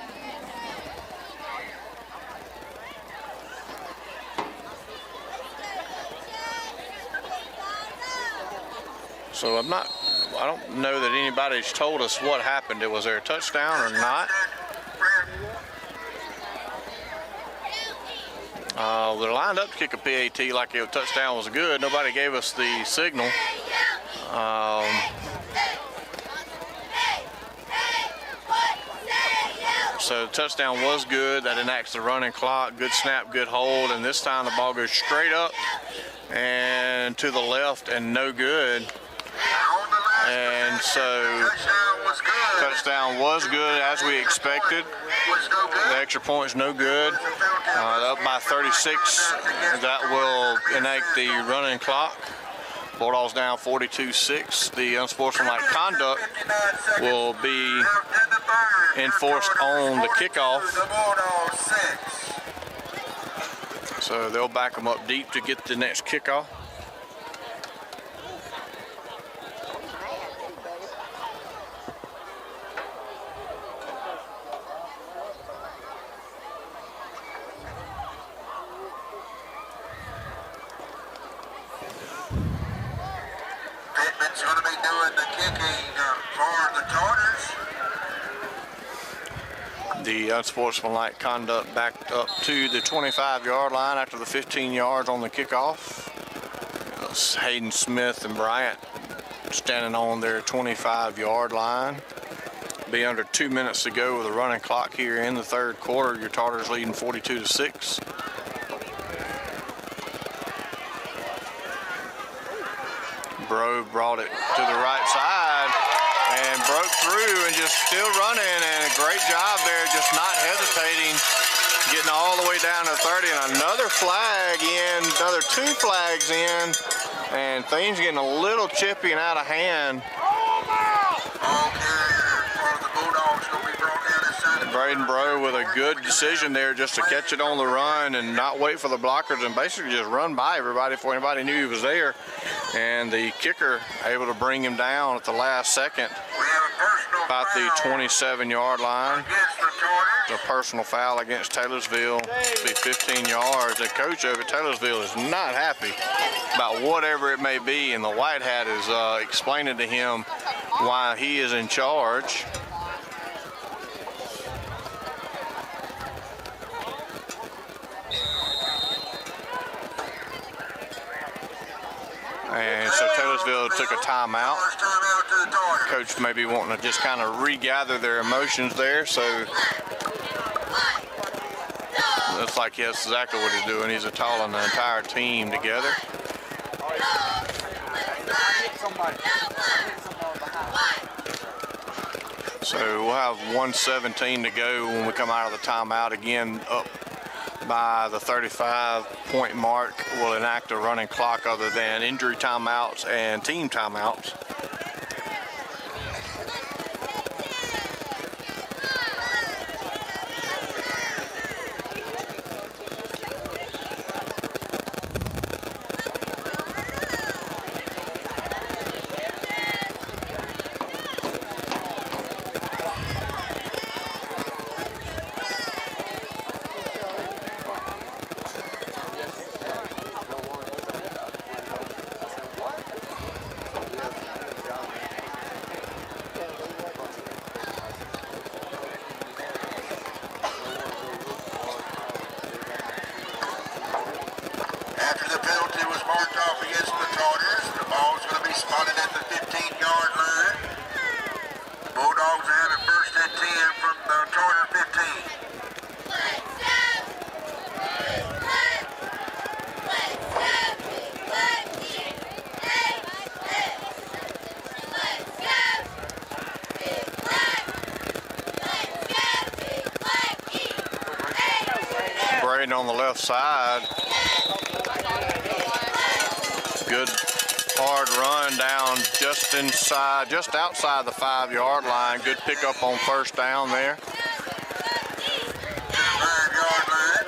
So I don't know that anybody's told us what happened. Was there a touchdown or not? They're lined up to kick a PAT like a touchdown was good. Nobody gave us the signal. So the touchdown was good. That enacts the running clock. Good snap, good hold. And this time the ball goes straight up and to the left and no good. And so touchdown was good as we expected. The extra point's no good. Up by 36. That will enact the running clock. Bulldogs down 42-6. The unsportsmanlike conduct will be enforced on the kickoff. So they'll back them up deep to get the next kickoff. Pittman's going to be doing the kicking for the Tartars. The unsportsmanlike conduct backed up to the 25-yard line after the 15 yards on the kickoff. It's Hayden Smith and Bryant standing on their 25-yard line. Be under 2 minutes to go with a running clock here in the third quarter. Your Tartars leading 42-6. Bro brought it to the right side and broke through and just still running, and a great job there, just not hesitating, getting all the way down to 30, and another flag in, another 2 flags in, and things getting a little chippy and out of hand. Braden Bro with a good decision there just to catch it on the run and not wait for the blockers and basically just run by everybody before anybody knew he was there. And the kicker able to bring him down at the last second about the 27-yard line. Against the Tartars. a personal foul against Taylorsville. It'll be 15 yards. The coach over at Taylorsville is not happy about whatever it may be, and the white hat is explaining to him why he is in charge. And so Taylorsville took a timeout. First timeout to the Tigers. Coach may be wanting to just kind of regather their emotions there. So looks like that's exactly what he's doing. He's calling the entire team together. So we'll have 1:17 to go when we come out of the timeout. Again, up by the 35-point mark. We'll enact a running clock other than injury timeouts and team timeouts. After the penalty was marked off against the Tigers, the ball's going to be spotted at the 15-yard line. The Bulldogs have it first and 10 from the Tiger 15. Braden on the left side. Good hard run down just outside the 5-yard line. Good pickup on first down there. 5-yard line.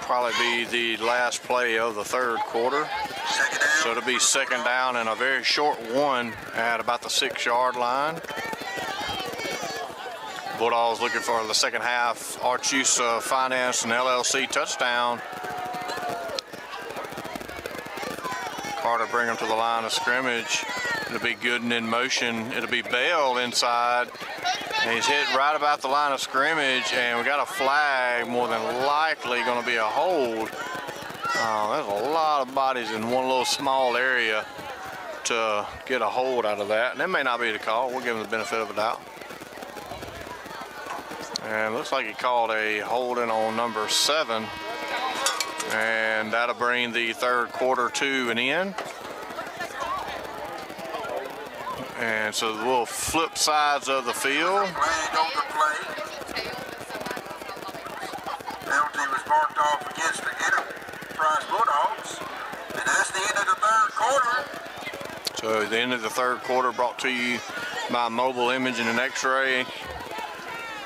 Probably be the last play of the third quarter. Second down. So it'll be second down and a very short one at about the 6-yard line. Bulldogs looking for the second half Archuse Finance and LLC touchdown. Carter bring them to the line of scrimmage. It'll be Gooden in motion. It'll be Bell inside. And he's hit right about the line of scrimmage, and we got a flag, more than likely going to be a hold. There's a lot of bodies in one little small area to get a hold out of that. And that may not be the call. We'll give him the benefit of the doubt. And looks like he called a holding on number 7. And that'll bring the third quarter to an end. And so we'll flip sides of the field. Flag on the play. Penalty was marked off against the Enterprise Bulldogs. And that's the end of the third quarter. So the end of the third quarter brought to you by Mobile Imaging and X-Ray.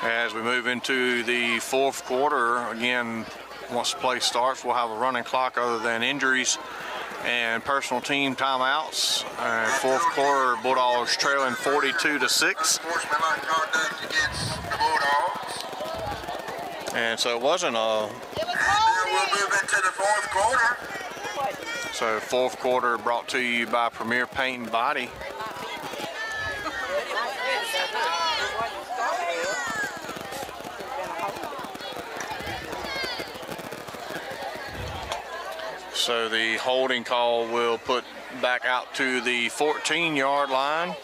As we move into the fourth quarter, again, once the play starts, we'll have a running clock other than injuries and personal team timeouts. Fourth quarter, Bulldogs trailing 42-6. Sportsmanlike conduct against the Bulldogs. And so it wasn't a... And then we'll move into the fourth quarter. So fourth quarter brought to you by Premier Paint and Body. So the holding call will put back out to the 14-yard line.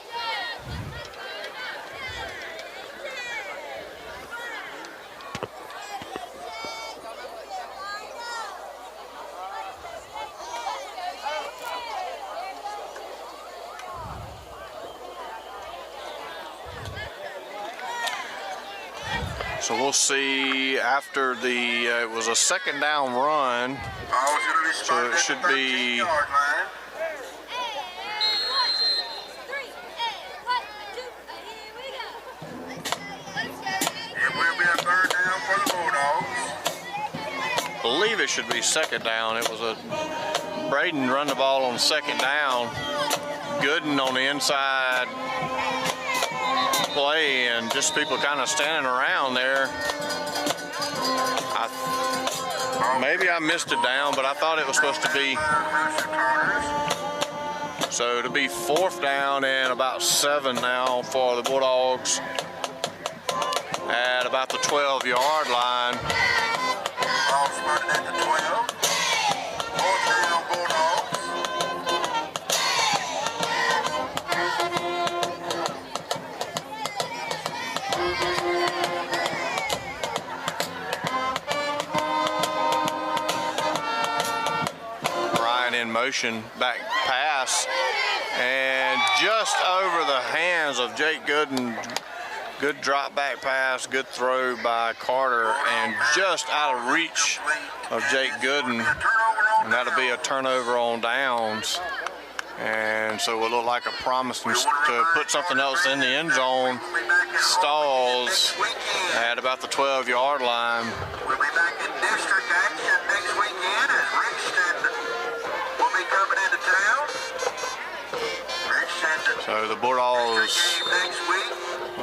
So we'll see after the, it was a second down run. So it should be, It will be a third down for the Bulldogs. I believe it should be second down. It was a, Braden run the ball on second down. Gooden on the inside. play and just people kind of standing around there. Maybe I missed it down, but I thought it was supposed to be. So it'll be 4th down and about 7 now for the Bulldogs at about the 12-yard line. Ball spotted at the 12. 4th down, Bulldogs. Ryan in motion, back pass, and just over the hands of Jake Gooden. Good drop back pass, good throw by Carter, and just out of reach of Jake Gooden. And that'll be a turnover on downs. And so it'll look like a promise to put something else in the end zone. Stalls at about the 12-yard line. We'll be back in district action next weekend as Richton will be coming into town. Richton. So the Bulldogs Game next week.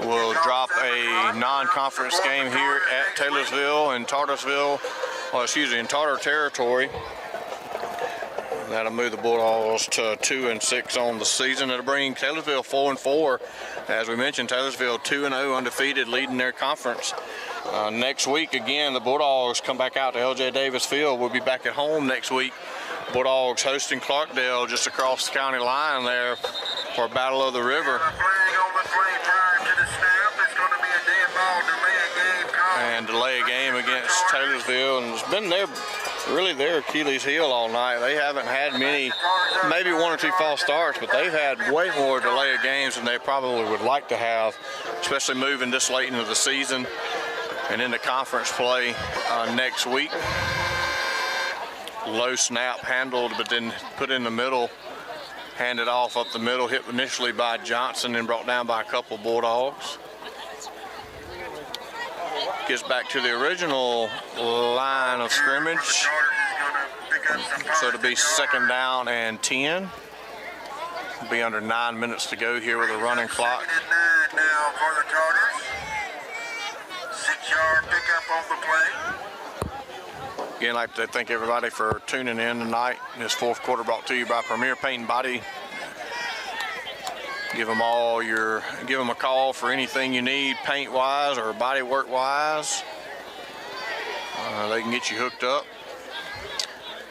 will drop a non-conference game here at Taylorsville and Tartersville, in Tartar territory. That'll move the Bulldogs to 2-6 on the season. It'll bring Taylorsville 4-4. As we mentioned, Taylorsville 2-0 undefeated, leading their conference. Next week, again, the Bulldogs come back out to L.J. Davis Field. We'll be back at home next week. Bulldogs hosting Clarkdale just across the county line there for Battle of the River. And delay a game against Taylorsville, and it's been really their Achilles heel all night. They haven't had many, maybe 1 or 2 false starts, but they've had way more delay of games than they probably would like to have, especially moving this late into the season and into conference play next week. Low snap handled, but then put in the middle, handed off up the middle, hit initially by Johnson and brought down by a couple Bulldogs. Gets back to the original line of scrimmage. So it'll be 2nd down and 10. It'll be under 9 minutes to go here with a running clock. 2nd and 9 now for the Tartars. 6-yard pickup on the play. Again, I'd like to thank everybody for tuning in tonight. This 4th quarter brought to you by Premier Paint and Body. Give them a call for anything you need, paint-wise or body work-wise. They can get you hooked up.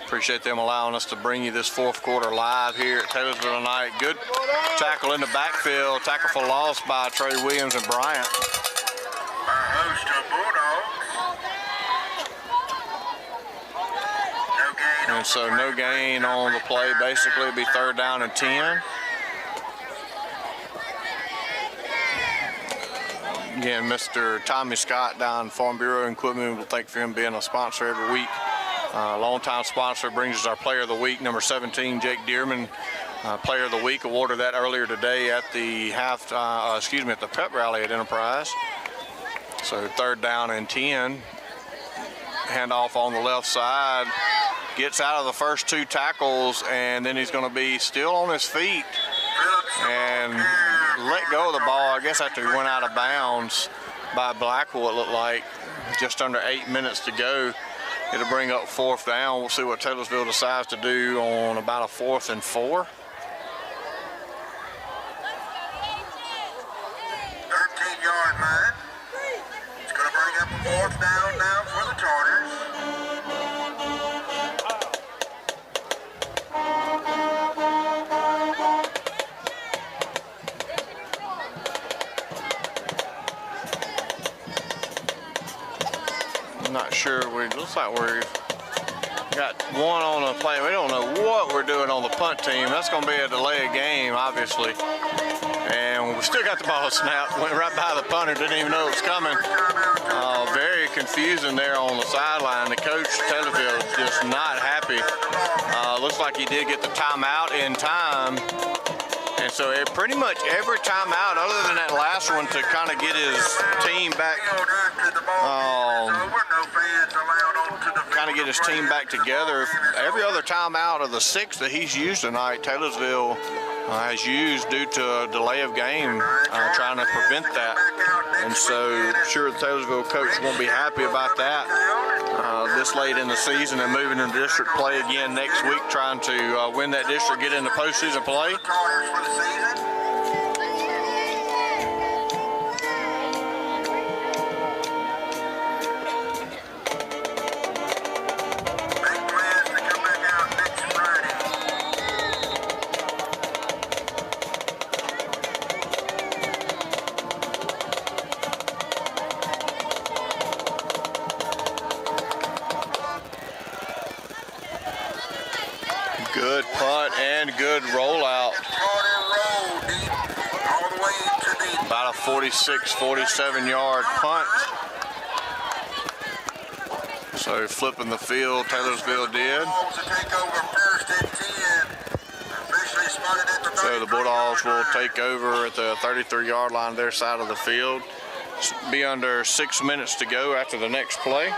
Appreciate them allowing us to bring you this 4th quarter live here at Taylorsville tonight. Good tackle in the backfield, tackle for loss by Trey Williams and Bryant. Our host of Bulldogs. And so no gain on the play. Basically, it'll be 3rd down and 10. Again, Mr. Tommy Scott down Farm Bureau and Equipment, we'll thank for him being a sponsor every week. Longtime sponsor, brings us our Player of the Week, number 17, Jake Dearman. Player of the Week, awarded that earlier today at the at the pep rally at Enterprise. So 3rd down and 10. Handoff on the left side. Gets out of the first 2 tackles, and then he's going to be still on his feet and let go of the ball, I guess, after he went out of bounds by Blackwell, it looked like. Just under 8 minutes to go. It'll bring up 4th down. We'll see what Taylorsville decides to do on about a 4th and 4. 13-yard line. It's going to bring up a 4th down now for the Tartars. Not sure. Looks like we've got one on the play. We don't know what we're doing on the punt team. That's going to be a delay of game, obviously. And we still got the ball snapped. Went right by the punter. Didn't even know it was coming. Very confusing there on the sideline. The coach, Taylorsville, is just not happy. Looks like he did get the timeout in time. And so pretty much every timeout, other than that last one to kind of get his team back, together, every other timeout of the 6 that he's used tonight, Taylorsville has used due to a delay of game, trying to prevent that. And so sure the Taylorsville coach won't be happy about that this late in the season and moving into district play again next week, trying to win that district, get into postseason play. Good punt and good rollout. About a 46, 47 yard punt. So flipping the field, Taylorsville did. So the Bulldogs will take over at the 33-yard line, their side of the field. Be under 6 minutes to go after the next play.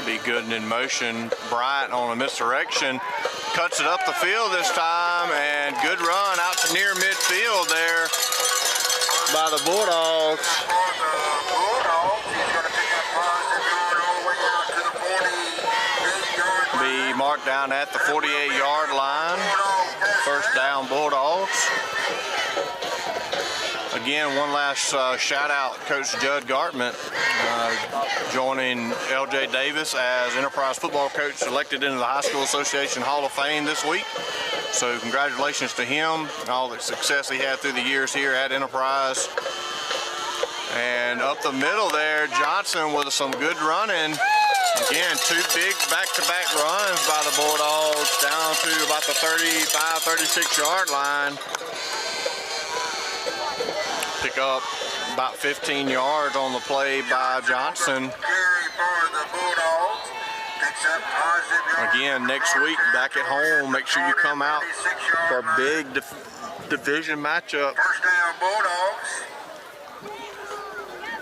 Be Gooden in motion. Bryant on a misdirection. Cuts it up the field this time, and good run out to near midfield there by the Bulldogs. Be marked down at the 48-yard line. First down, Bulldogs. Again, one last shout out, Coach Judd Gartman, joining L.J. Davis as Enterprise football coach, elected into the High School Association Hall of Fame this week. So congratulations to him, all the success he had through the years here at Enterprise. And up the middle there, Johnson with some good running. Again, 2 big back-to-back runs by the Bulldogs down to about the 35, 36-yard line. Pick up about 15 yards on the play by Johnson. Again, next week back at home, make sure you come out for a big division matchup. First down, Bulldogs.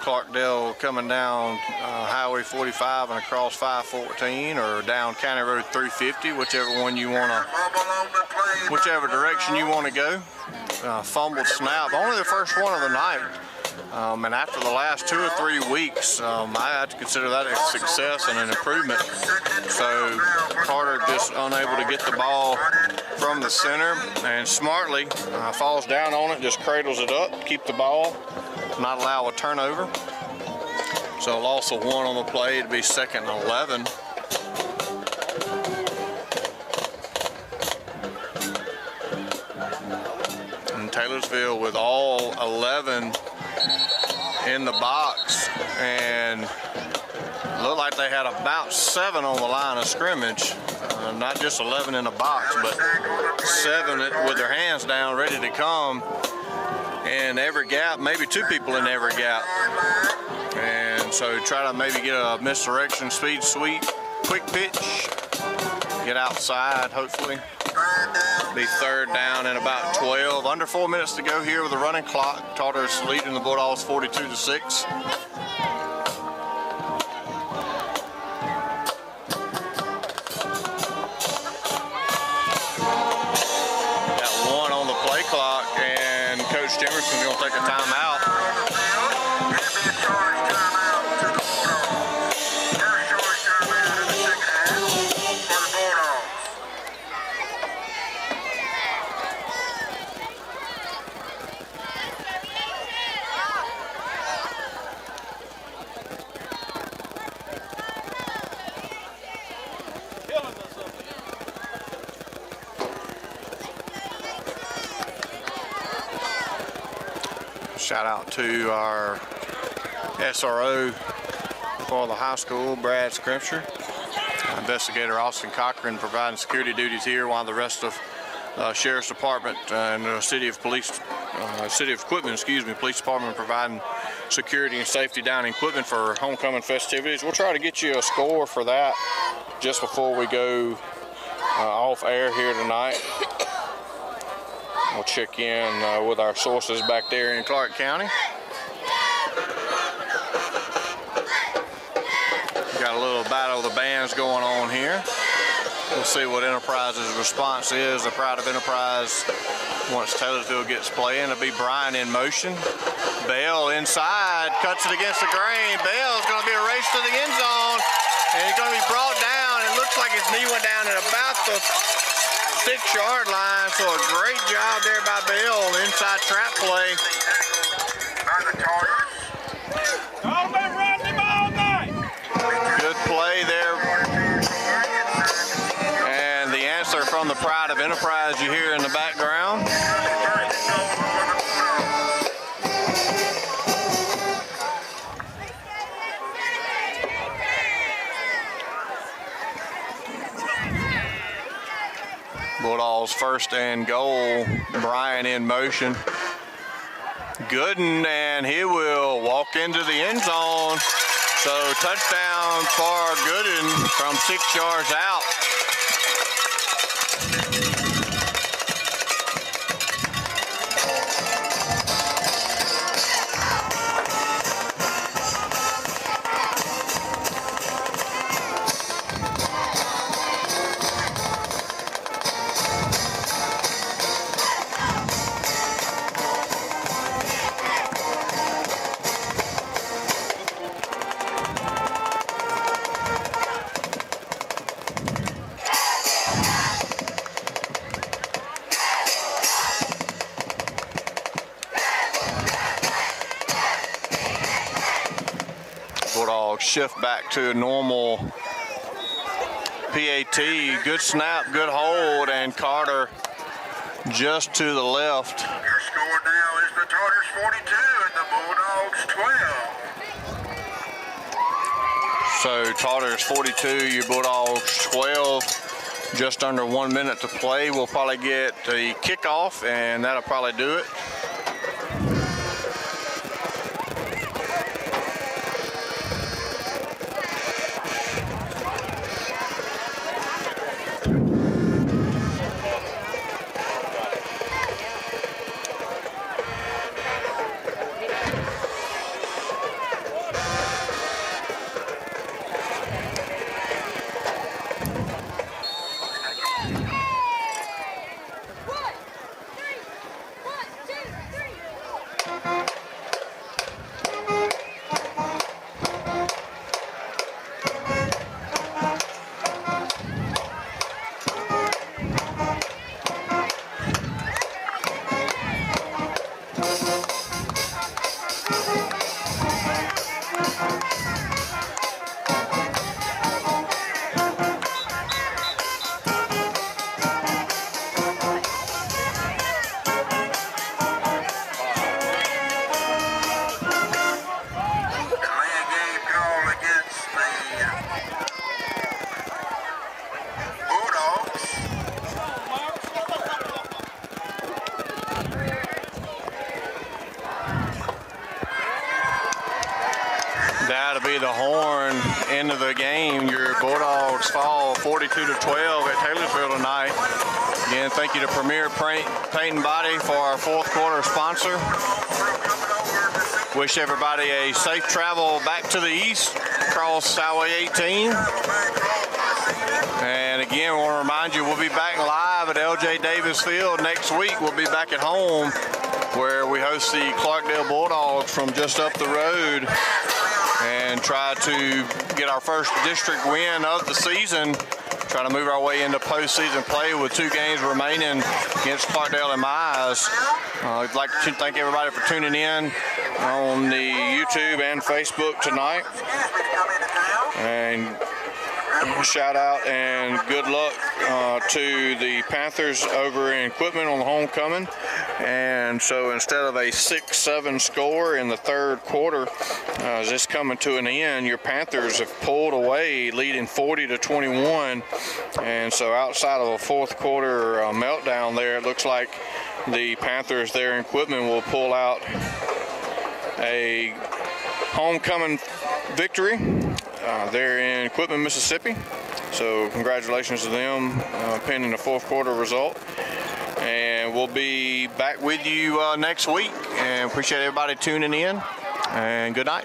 Clarkdale coming down Highway 45 and across 514, or down County Road 350, whichever one you want to, whichever direction you want to go. Fumbled snap, only the first one of the night. And after the last 2 or 3 weeks, I had to consider that a success and an improvement. So Carter just unable to get the ball from the center, and smartly falls down on it, just cradles it up, keep the ball, not allow a turnover. So a loss of 1 on the play, it'd be 2nd and 11. And Taylorsville with all 11 in the box, and looked like they had about 7 on the line of scrimmage. Not just 11 in the box, but 7 with their hands down, ready to come. In every gap, maybe 2 people in every gap. And so try to maybe get a misdirection, speed sweep, quick pitch, get outside, hopefully. Be 3rd down and about 12. Under 4 minutes to go here with the running clock. Tartarus leading the Bulldogs 42-6. Got 1 on the play clock, and Coach Jimerson's going to take a timeout. Shout out to our SRO for the high school, Brad Scripture. Investigator Austin Cochran providing security duties here while the rest of Sheriff's Department and City of Equipment, Police Department providing security and safety down in Equipment for homecoming festivities. We'll try to get you a score for that just before we go off air here tonight. We'll check in with our sources back there in Clark County. Got a little battle of the bands going on here. We'll see what Enterprise's response is. The Pride of Enterprise, once Taylorsville gets playing, it'll be Bryan in motion. Bell inside, cuts it against the grain. Bell's going to be a race to the end zone, and he's going to be brought down. It looks like his knee went down at about the 6-yard line, so a great job there by Bell. Inside trap play. Good play there. And the answer from the Pride of Enterprise you hear in the background. Bulldogs first and goal. Bryan in motion. Gooden, and he will walk into the end zone. So touchdown for Gooden from 6 yards out. Shift back to a normal PAT. Good snap, good hold, and Carter just to the left. Your score now is the Tartars 42 and the Bulldogs 12. So Tartars 42, your Bulldogs 12. Just under 1 minute to play. We'll probably get a kickoff, and that'll probably do it. That'll be the horn end of the game. Your Bulldogs fall 42-12 at Taylorsville tonight. Again, thank you to Premier Paint and Body for our fourth quarter sponsor. Wish everybody a safe travel back to the east across Highway 18. And again, I want to remind you, we'll be back live at LJ Davis Field next week. We'll be back at home where we host the Clarkdale Bulldogs from just up the road and try to get our first district win of the season. Try to move our way into postseason play with 2 games remaining against Clarkdale and Mize. I'd like to thank everybody for tuning in on the YouTube and Facebook tonight. And shout out and good luck to the Panthers over in Quitman on the homecoming. And so instead of a 6-7 score in the third quarter, as this coming to an end, your Panthers have pulled away, leading 40-21. And so outside of a fourth quarter meltdown there, it looks like the Panthers there in Quitman will pull out a homecoming victory there in Quitman, Mississippi. So congratulations to them pending the fourth quarter result. And we'll be back with you next week. And appreciate everybody tuning in. And good night.